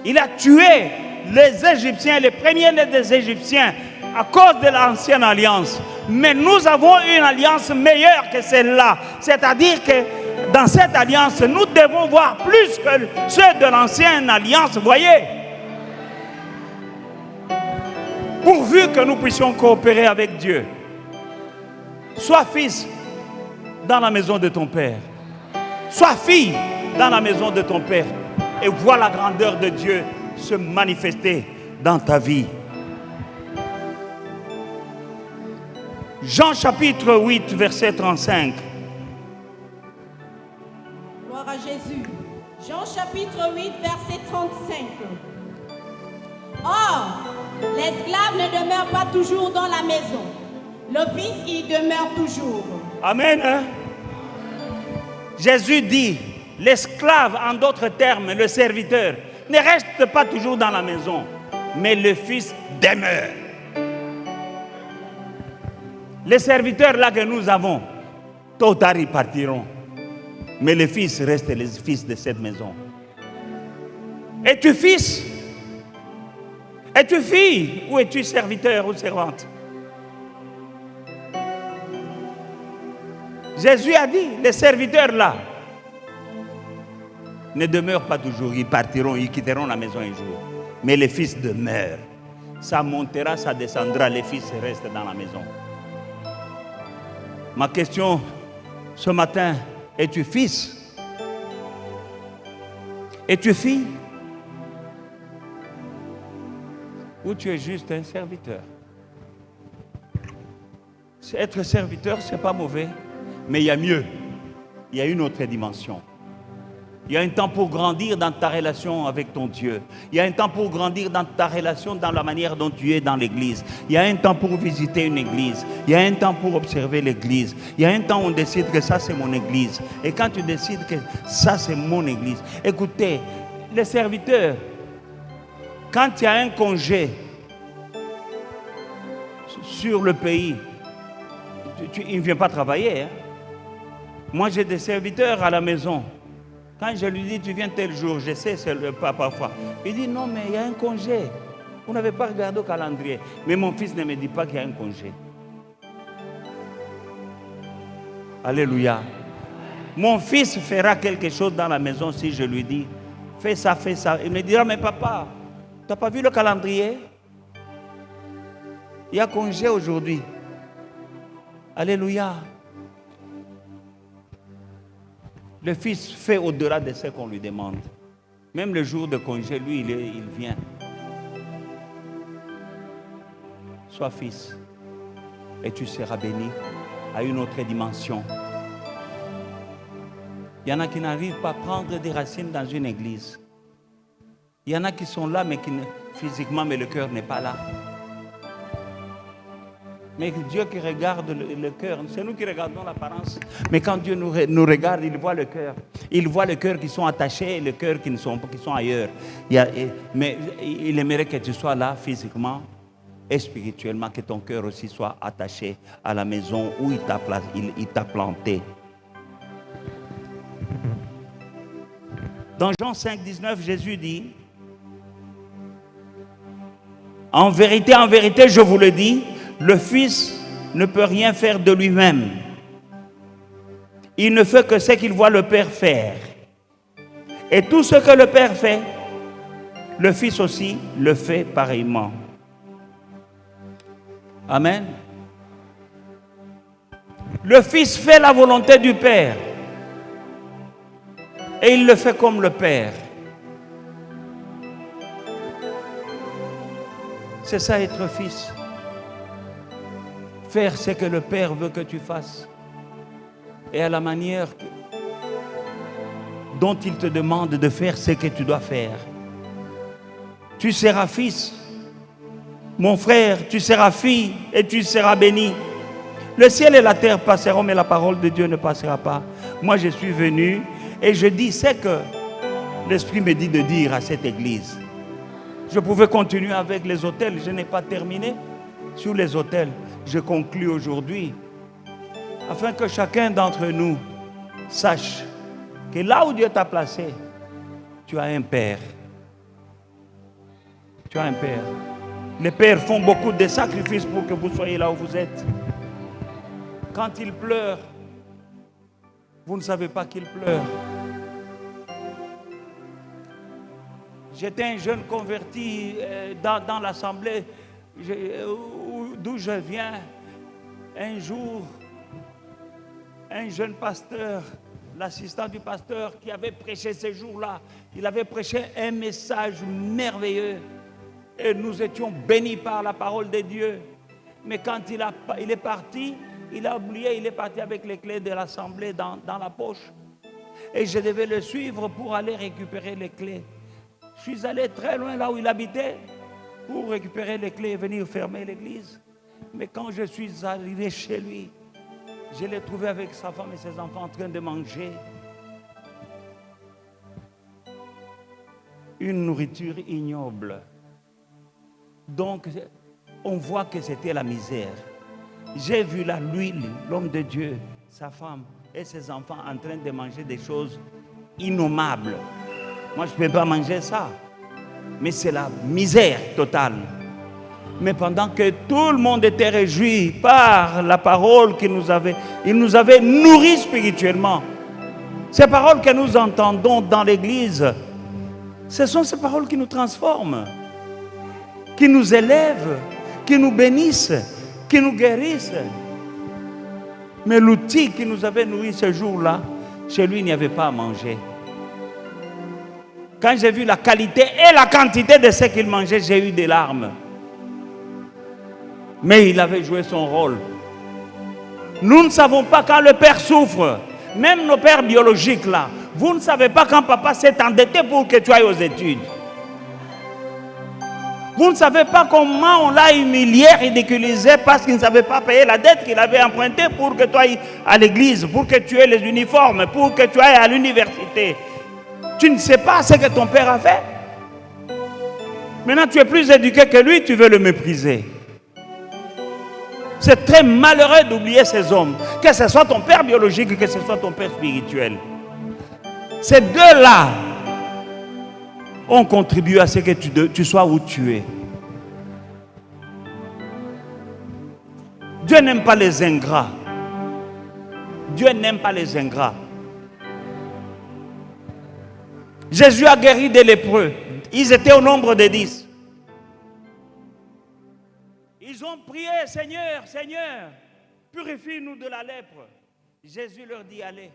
Il a tué les Égyptiens, les premiers des Égyptiens, à cause de l'ancienne alliance. Mais nous avons une alliance meilleure que celle-là. C'est-à-dire que dans cette alliance, nous devons voir plus que ceux de l'ancienne alliance. Vous voyez? Pourvu que nous puissions coopérer avec Dieu. Sois fils dans la maison de ton Père. Sois fille dans la maison de ton Père. Et vois la grandeur de Dieu se manifester dans ta vie. Jean chapitre 8, verset 35. Gloire à Jésus. Jean chapitre 8, verset 35. Or, l'esclave ne demeure pas toujours dans la maison. Le Fils y demeure toujours. Amen. Jésus dit, l'esclave, en d'autres termes, le serviteur, ne reste pas toujours dans la maison, mais le Fils demeure. Les serviteurs là que nous avons, tôt ou tard ils partiront. Mais le Fils reste le Fils de cette maison. Es-tu fils? Es-tu fille? Ou es-tu serviteur ou servante? Jésus a dit, les serviteurs là ne demeurent pas toujours. Ils partiront, ils quitteront la maison un jour. Mais le Fils demeure. Ça montera, ça descendra. Le Fils reste dans la maison. Ma question ce matin, es-tu fils? Es-tu fille? Ou tu es juste un serviteur? Être serviteur, ce n'est pas mauvais, mais il y a mieux. Il y a une autre dimension. Il y a un temps pour grandir dans ta relation avec ton Dieu. Il y a un temps pour grandir dans ta relation, dans la manière dont tu es dans l'église. Il y a un temps pour visiter une église. Il y a un temps pour observer l'église. Il y a un temps où on décide que ça c'est mon église. Et quand tu décides que ça c'est mon église, écoutez, les serviteurs, quand il y a un congé sur le pays, il ne vient pas travailler. Hein? Moi j'ai des serviteurs à la maison. Quand je lui dis, tu viens tel jour, je sais, c'est le pas parfois. Il dit, non, mais il y a un congé. Vous n'avez pas regardé au calendrier. Mais mon fils ne me dit pas qu'il y a un congé. Alléluia. Mon fils fera quelque chose dans la maison si je lui dis, fais ça, fais ça. Il me dira, mais papa, tu n'as pas vu le calendrier? Il y a congé aujourd'hui. Alléluia. Le fils fait au-delà de ce qu'on lui demande. Même le jour de congé, lui, il vient. Sois fils et tu seras béni à une autre dimension. Il y en a qui n'arrivent pas à prendre des racines dans une église. Il y en a qui sont là, mais physiquement, mais le cœur n'est pas là. Mais Dieu qui regarde le cœur, c'est nous qui regardons l'apparence. Mais quand Dieu nous regarde, il voit le cœur. Il voit le cœur qui sont attachés et le cœur qui sont ailleurs. Mais il aimerait que tu sois là physiquement et spirituellement, que ton cœur aussi soit attaché à la maison où il t'a planté. Dans Jean 5, 19, Jésus dit, en vérité, je vous le dis, le Fils ne peut rien faire de lui-même. Il ne fait que ce qu'il voit le Père faire. Et tout ce que le Père fait, le Fils aussi le fait pareillement. Amen. Le Fils fait la volonté du Père. Et il le fait comme le Père. C'est ça être fils. Faire ce que le Père veut que tu fasses. Et à la manière dont il te demande de faire ce que tu dois faire. Tu seras fils. Mon frère, tu seras fille et tu seras béni. Le ciel et la terre passeront, mais la parole de Dieu ne passera pas. Moi, je suis venu Et je dis, c'est que l'Esprit me dit de dire à cette église. Je pouvais continuer avec les hôtels, je n'ai pas terminé sur les hôtels. Je conclus aujourd'hui, afin que chacun d'entre nous sache que là où Dieu t'a placé, tu as un Père. Tu as un Père. Les pères font beaucoup de sacrifices pour que vous soyez là où vous êtes. Quand ils pleurent, vous ne savez pas qu'ils pleurent. J'étais un jeune converti dans l'assemblée d'où je viens. Un jour, un jeune pasteur, l'assistant du pasteur qui avait prêché ce jour-là, il avait prêché un message merveilleux. Et nous étions bénis par la parole de Dieu. Mais quand il est parti, il a oublié, il est parti avec les clés de l'assemblée dans la poche. Et je devais le suivre pour aller récupérer les clés. Je suis allé très loin là où il habitait pour récupérer les clés et venir fermer l'église. Mais quand je suis arrivé chez lui, je l'ai trouvé avec sa femme et ses enfants en train de manger une nourriture ignoble. Donc, on voit que c'était la misère. J'ai vu là, lui, l'homme de Dieu, sa femme et ses enfants en train de manger des choses innommables. Moi, je ne peux pas manger ça. Mais c'est la misère totale. Mais pendant que tout le monde était réjoui par la parole qu'il nous avait nourris spirituellement. Ces paroles que nous entendons dans l'église, ce sont ces paroles qui nous transforment, qui nous élèvent, qui nous bénissent, qui nous guérissent. Mais l'outil qui nous avait nourris ce jour-là, chez lui, il n'y avait pas à manger. Quand j'ai vu la qualité et la quantité de ce qu'il mangeait, j'ai eu des larmes. Mais il avait joué son rôle. Nous ne savons pas quand le père souffre. Même nos pères biologiques là. Vous ne savez pas quand papa s'est endetté pour que tu ailles aux études. Vous ne savez pas comment on l'a humilié, ridiculisé parce qu'il ne savait pas payer la dette qu'il avait empruntée pour que tu ailles à l'église, pour que tu aies les uniformes, pour que tu ailles à l'université. Tu ne sais pas ce que ton père a fait. Maintenant, tu es plus éduqué que lui, tu veux le mépriser. C'est très malheureux d'oublier ces hommes, que ce soit ton père biologique, que ce soit ton père spirituel. Ces deux-là ont contribué à ce que tu sois où tu es. Dieu n'aime pas les ingrats. Dieu n'aime pas les ingrats. Jésus a guéri des lépreux. Ils étaient au nombre de 10. Ils ont prié, Seigneur, Seigneur, purifie-nous de la lèpre. Jésus leur dit, allez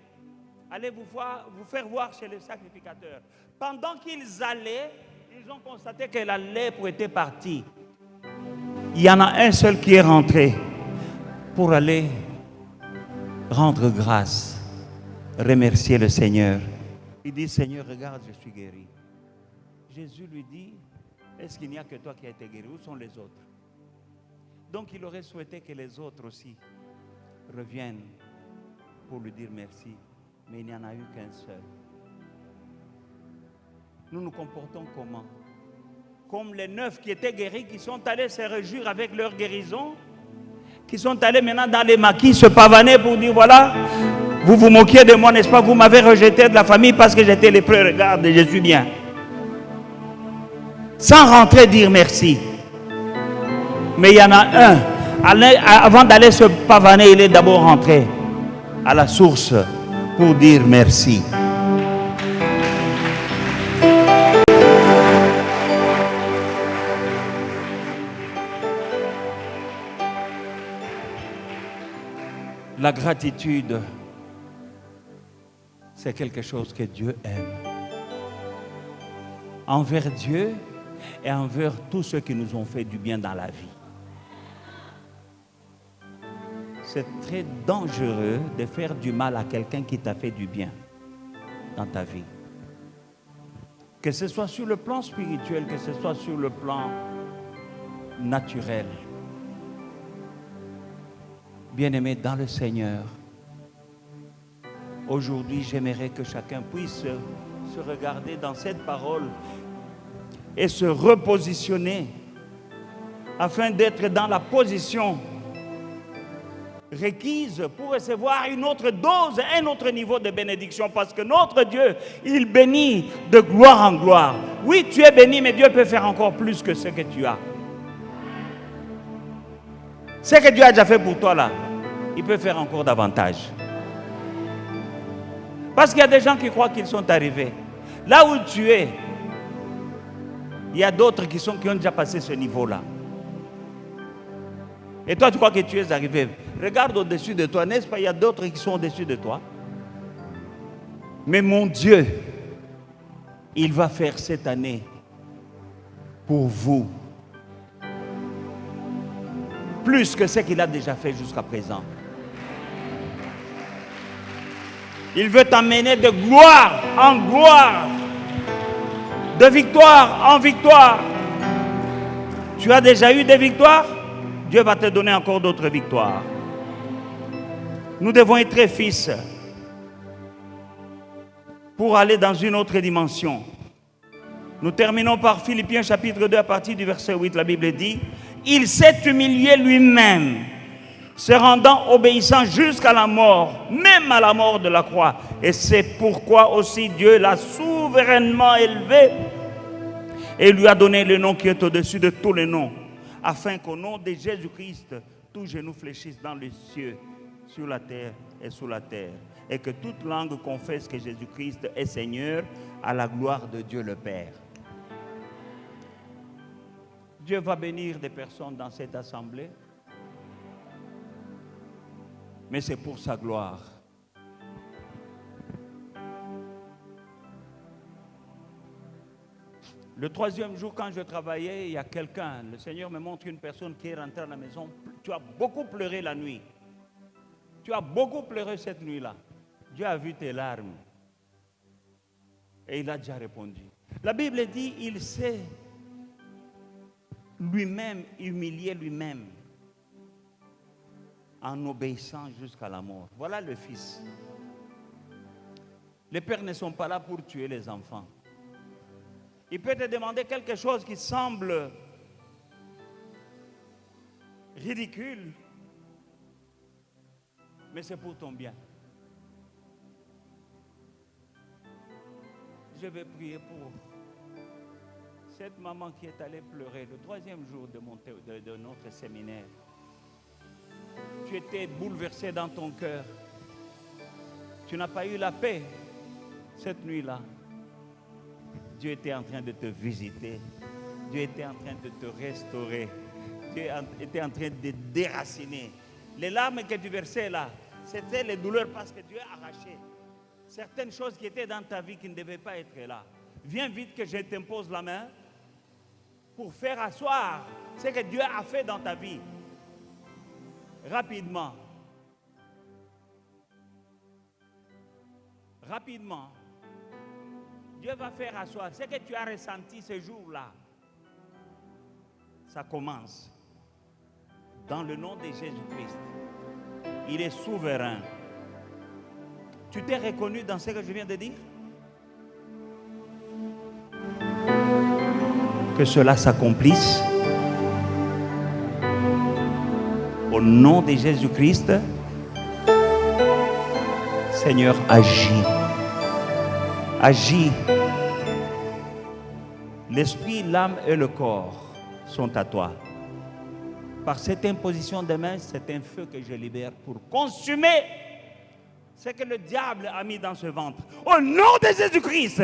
vous faire voir chez le sacrificateur. Pendant qu'ils allaient, ils ont constaté que la lèpre était partie. Il y en a un seul qui est rentré pour aller rendre grâce, remercier le Seigneur. Il dit, Seigneur, regarde, je suis guéri. Jésus lui dit, est-ce qu'il n'y a que toi qui as été guéri? Où sont les autres? Donc il aurait souhaité que les autres aussi reviennent pour lui dire merci. Mais il n'y en a eu qu'un seul. Nous nous comportons comment? Comme les 9 qui étaient guéris, qui sont allés se réjouir avec leur guérison, qui sont allés maintenant dans les maquis se pavaner pour dire, voilà, vous vous moquiez de moi, n'est-ce pas? Vous m'avez rejeté de la famille parce que j'étais lépreux, regarde, je suis bien. Sans rentrer dire merci. Mais il y en a un, avant d'aller se pavaner, il est d'abord rentré à la source pour dire merci. La gratitude, c'est quelque chose que Dieu aime. Envers Dieu et envers tous ceux qui nous ont fait du bien dans la vie. C'est très dangereux de faire du mal à quelqu'un qui t'a fait du bien dans ta vie. Que ce soit sur le plan spirituel, que ce soit sur le plan naturel. Bien-aimés dans le Seigneur, Aujourd'hui, j'aimerais que chacun puisse se regarder dans cette parole et se repositionner afin d'être dans la position requise pour recevoir une autre dose, un autre niveau de bénédiction, parce que notre Dieu, il bénit de gloire en gloire. Oui, tu es béni, mais Dieu peut faire encore plus que ce que tu as. Ce que Dieu a déjà fait pour toi là, il peut faire encore davantage. Parce qu'il y a des gens qui croient qu'ils sont arrivés. Là où tu es, il y a d'autres qui ont déjà passé ce niveau-là. Et toi, tu crois que tu es arrivé. Regarde au-dessus de toi, n'est-ce pas? Il y a d'autres qui sont au-dessus de toi. Mais mon Dieu, il va faire cette année pour vous plus que ce qu'il a déjà fait jusqu'à présent. Il veut t'amener de gloire en gloire, de victoire en victoire. Tu as déjà eu des victoires? Dieu va te donner encore d'autres victoires. Nous devons être fils pour aller dans une autre dimension. Nous terminons par Philippiens chapitre 2 à partir du verset 8. La Bible dit: il s'est humilié lui-même, se rendant obéissant jusqu'à la mort, même à la mort de la croix. Et c'est pourquoi aussi Dieu l'a souverainement élevé et lui a donné le nom qui est au-dessus de tous les noms, afin qu'au nom de Jésus-Christ, tous genoux fléchissent dans les cieux, sur la terre et sous la terre, et que toute langue confesse que Jésus-Christ est Seigneur, à la gloire de Dieu le Père. Dieu va bénir des personnes dans cette assemblée, mais c'est pour sa gloire. Le troisième jour, quand je travaillais, il y a quelqu'un, le Seigneur me montre une personne qui est rentrée à la maison. Tu as beaucoup pleuré la nuit. Tu as beaucoup pleuré cette nuit-là. Dieu a vu tes larmes. Et il a déjà répondu. La Bible dit, il s'est lui-même humilié lui-même en obéissant jusqu'à la mort. Voilà le Fils. Les pères ne sont pas là pour tuer les enfants. Il peut te demander quelque chose qui semble ridicule, mais c'est pour ton bien. Je vais prier pour cette maman qui est allée pleurer le troisième jour de notre séminaire. Tu étais bouleversé dans ton cœur. Tu n'as pas eu la paix cette nuit-là. Dieu était en train de te visiter. Dieu était en train de te restaurer. Dieu était en train de déraciner. Les larmes que tu versais là, c'était les douleurs parce que Dieu a arraché certaines choses qui étaient dans ta vie qui ne devaient pas être là. Viens vite que je t'impose la main pour faire asseoir ce que Dieu a fait dans ta vie. Rapidement. Rapidement. Dieu va faire asseoir ce que tu as ressenti ce jour-là. Ça commence. Dans le nom de Jésus-Christ. Il est souverain. Tu t'es reconnu dans ce que je viens de dire? Que cela s'accomplisse. Au nom de Jésus-Christ. Seigneur, agis. Agis. L'esprit, l'âme et le corps sont à toi. Par cette imposition de main, c'est un feu que je libère pour consumer ce que le diable a mis dans ce ventre. Au nom de Jésus-Christ,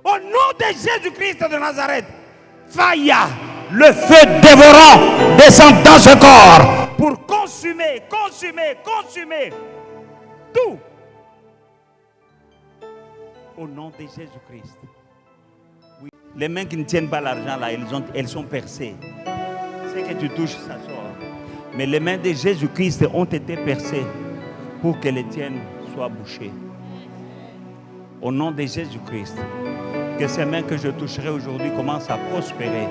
au nom de Jésus-Christ de Nazareth, Faya, le feu dévorant descend dans ce corps pour consumer tout. Au nom de Jésus-Christ. Oui. Les mains qui ne tiennent pas l'argent là, elles sont percées. Ce que tu touches, ça sort. Mais les mains de Jésus-Christ ont été percées pour que les tiennes soient bouchées. Au nom de Jésus-Christ, que ces mains que je toucherai aujourd'hui commencent à prospérer.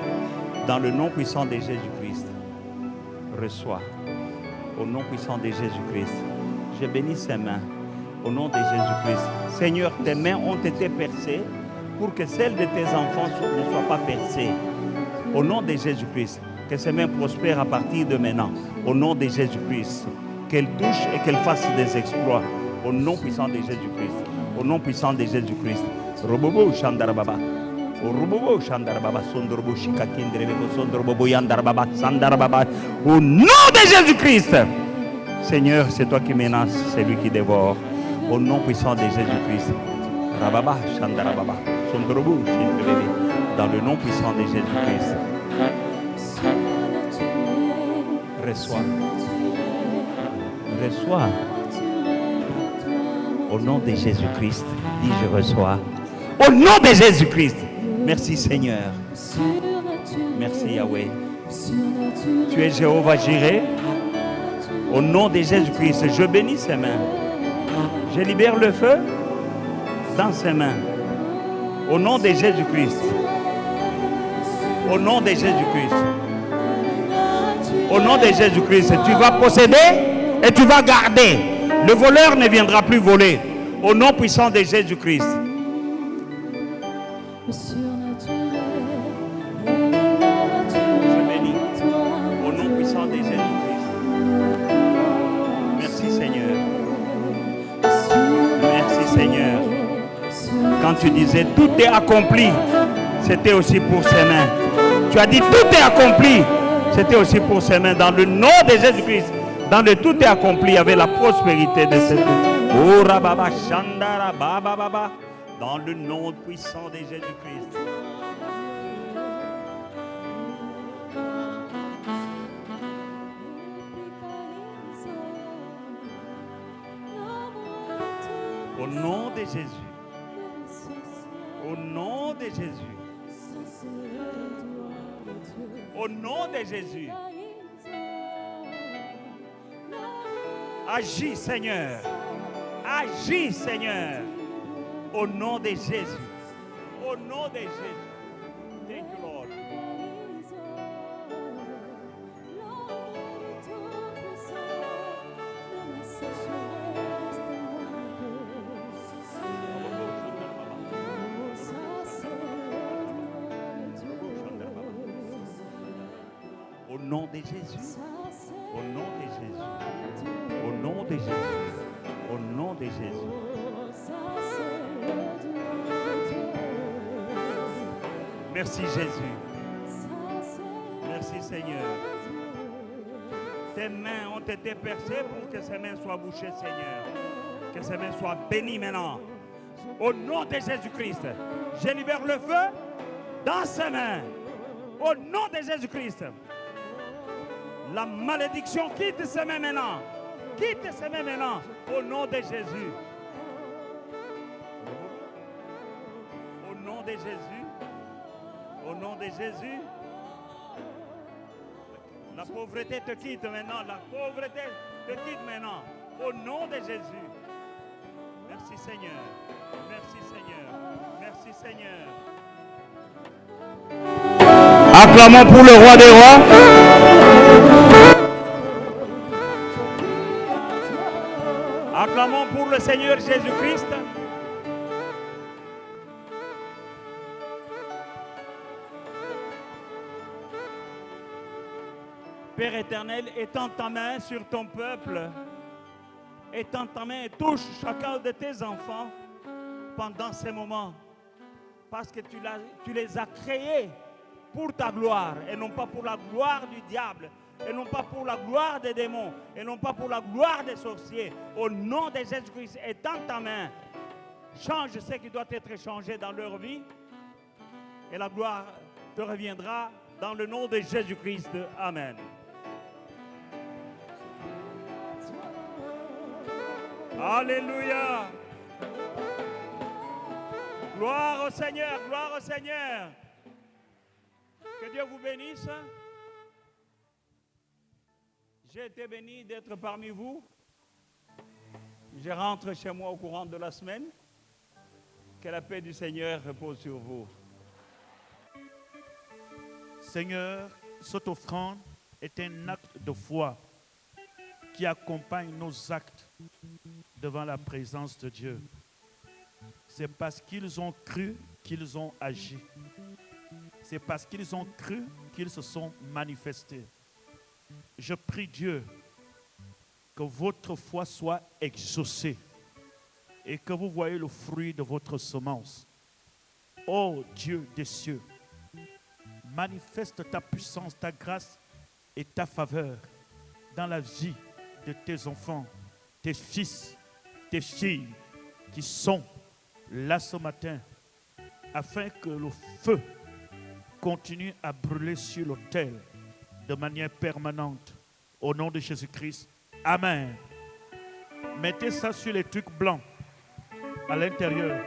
Dans le nom puissant de Jésus-Christ. Reçois. Au nom puissant de Jésus-Christ. Je bénis ces mains. Au nom de Jésus-Christ. Seigneur, tes mains ont été percées pour que celles de tes enfants ne soient pas percées. Au nom de Jésus-Christ. Que ces mains prospèrent à partir de maintenant. Au nom de Jésus-Christ. Qu'elles touchent et qu'elles fassent des exploits. Au nom puissant de Jésus-Christ. Au nom puissant de Jésus-Christ. Robobo Shandarababa. Robobo Shandarababa. Sondrobo Shikakindrebo. Sondrobo Yandarababa. Sandarababa. Au nom de Jésus-Christ. Seigneur, c'est toi qui menaces, c'est lui qui dévore. Au nom puissant de Jésus-Christ. Rababa Shandarababa. Sondrobo Shindrebe. Dans le nom puissant de Jésus-Christ. Reçois. Reçois. Au nom de Jésus-Christ, dis je reçois. Au nom de Jésus-Christ. Merci Seigneur. Merci Yahweh. Tu es Jéhovah Jireh. Au nom de Jésus-Christ, je bénis ses mains. Je libère le feu dans ses mains. Au nom de Jésus-Christ. Au nom de Jésus-Christ. Au nom de Jésus-Christ, tu vas posséder et tu vas garder. Le voleur ne viendra plus voler. Au nom puissant de Jésus-Christ. Je bénis. Au nom puissant de Jésus-Christ. Merci Seigneur. Merci Seigneur. Quand tu disais tout est accompli, c'était aussi pour ses mains. Tu as dit tout est accompli. C'était aussi pour ses mains. Dans le nom de Jésus-Christ. Dans le tout est accompli avec la prospérité de cette vie. Oh Rababa Shandara Baba Baba. Dans le nom puissant de Jésus-Christ. Au nom de Jésus. Au nom de Jésus. Au nom de Jésus. Agis Seigneur. Agis Seigneur. Au nom de Jésus. Au nom de Jésus. Thank you Lord. Au nom de Jésus. Au nom de Jésus. Au nom de Jésus. Au nom de Jésus. Merci Jésus. Merci Seigneur. Tes mains ont été percées pour que ces mains soient bouchées, Seigneur. Que ces mains soient bénies maintenant. Au nom de Jésus-Christ, je libère le feu dans ses mains. Au nom de Jésus-Christ. La malédiction quitte ses mains maintenant. Quitte ses mains maintenant. Au nom de Jésus. Au nom de Jésus. Au nom de Jésus. La pauvreté te quitte maintenant. La pauvreté te quitte maintenant. Au nom de Jésus. Merci Seigneur. Merci Seigneur. Merci Seigneur. Acclamons pour le roi des rois. Acclamons pour le Seigneur Jésus-Christ. Père éternel, étends ta main sur ton peuple. Étends ta main et touche chacun de tes enfants pendant ces moments. Parce que tu les as créés pour ta gloire et non pas pour la gloire du diable. Et non pas pour la gloire des démons. Et non pas pour la gloire des sorciers. Au nom de Jésus-Christ, étends ta main. Change ce qui doit être changé dans leur vie. Et la gloire te reviendra dans le nom de Jésus-Christ. Amen. Alléluia. Gloire au Seigneur, gloire au Seigneur. Que Dieu vous bénisse. J'ai été béni d'être parmi vous. Je rentre chez moi au courant de la semaine. Que la paix du Seigneur repose sur vous. Seigneur, cette offrande est un acte de foi qui accompagne nos actes devant la présence de Dieu. C'est parce qu'ils ont cru qu'ils ont agi. C'est parce qu'ils ont cru qu'ils se sont manifestés. Je prie Dieu que votre foi soit exaucée et que vous voyez le fruit de votre semence. Ô Dieu des cieux, manifeste ta puissance, ta grâce et ta faveur dans la vie de tes enfants, tes fils, tes filles qui sont là ce matin, afin que le feu continue à brûler sur l'autel de manière permanente. Au nom de Jésus-Christ, Amen. Mettez ça sur les trucs blancs à l'intérieur.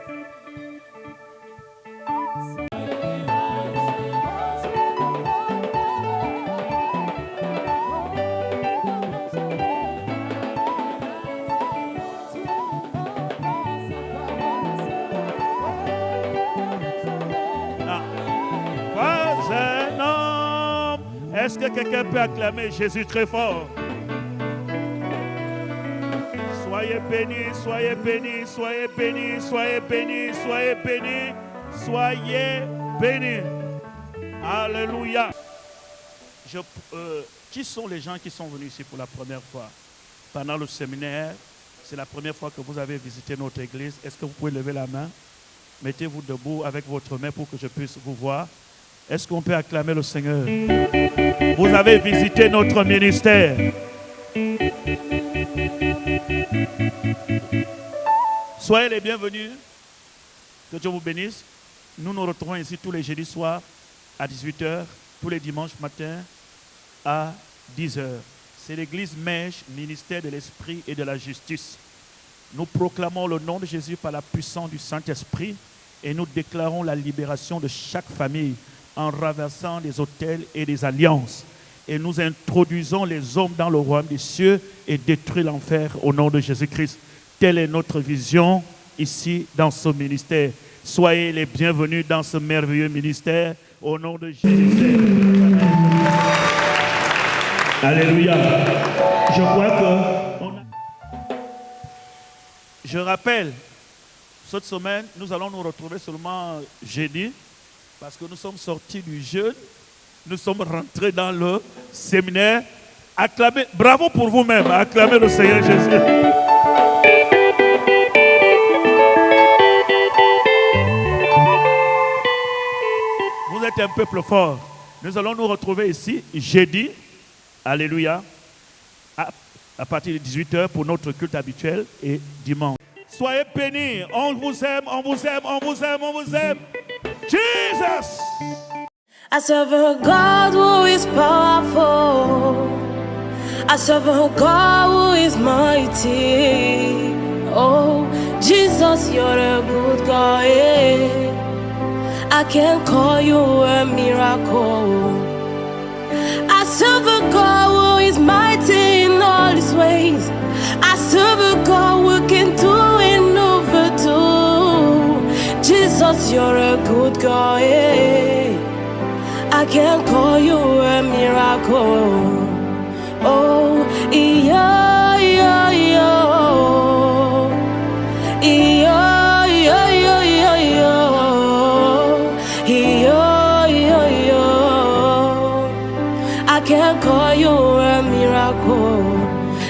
Est-ce que quelqu'un peut acclamer Jésus très fort? Soyez bénis, soyez bénis, soyez bénis, soyez bénis, soyez bénis, soyez bénis. Alléluia. Qui sont les gens qui sont venus ici pour la première fois? Pendant le séminaire, c'est la première fois que vous avez visité notre église. Est-ce que vous pouvez lever la main? Mettez-vous debout avec votre main pour que je puisse vous voir. Est-ce qu'on peut acclamer le Seigneur? Vous avez visité notre ministère. Soyez les bienvenus. Que Dieu vous bénisse. Nous nous retrouvons ici tous les jeudis soirs à 18h, tous les dimanches matins à 10h. C'est l'église Mèche, ministère de l'Esprit et de la Justice. Nous proclamons le nom de Jésus par la puissance du Saint-Esprit et nous déclarons la libération de chaque famille en renversant des autels et des alliances. Et nous introduisons les hommes dans le royaume des cieux et détruisons l'enfer au nom de Jésus-Christ. Telle est notre vision ici dans ce ministère. Soyez les bienvenus dans ce merveilleux ministère au nom de Jésus. Alléluia. Je crois que... Je rappelle, cette semaine, nous allons nous retrouver seulement jeudi. Parce que nous sommes sortis du jeûne, nous sommes rentrés dans le séminaire. Acclamez, bravo pour vous-même, acclamez le Seigneur Jésus. Vous êtes un peuple fort. Nous allons nous retrouver ici jeudi, alléluia, à partir de 18h pour notre culte habituel et dimanche. Soyez bénis, on vous aime, on vous aime, on vous aime, on vous aime. Jesus! I serve a God who is powerful. I serve a God who is mighty. Oh, Jesus, you're a good God. I can call you a miracle. I serve a God who is mighty in all his ways. I serve a God who can do and overdo. Jesus, you're a good God. I can call you a miracle. Oh, yeah, yeah, yeah. Yeah, yeah, yeah, yeah, yeah. Yeah, yeah, yeah. I can call you a miracle.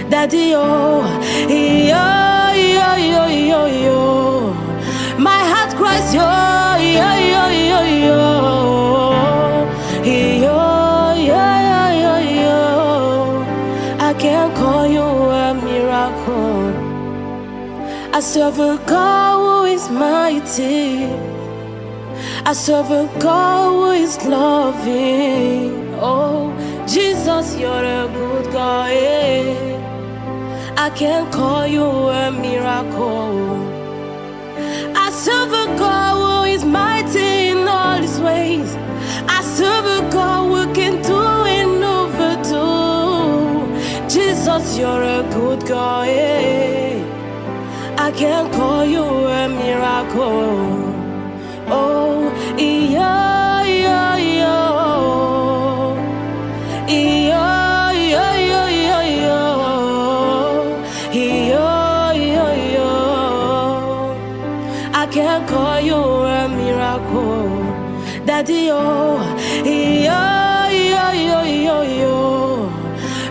Daddy, oh, yeah, yeah, yeah, yeah, yeah. My heart cries, yo, yo, yo, yo, yo. Yo, yo, yo, yo. I can call you a miracle. I serve a God who is mighty. I serve a God who is loving. Oh, Jesus, you're a good God. I can call you a miracle. I serve a God who is mighty in all his ways. I serve a God who can do and overdo. Jesus, you're a good God. I can call you a miracle. Oh, yeah, yeah, yeah. Yeah, yeah, yeah, yeah, yeah. Yeah, yeah, Daddy, oh, yo, yo, yo, yo, yo.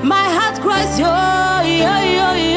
My heart cries, yo, yo, yo, yo.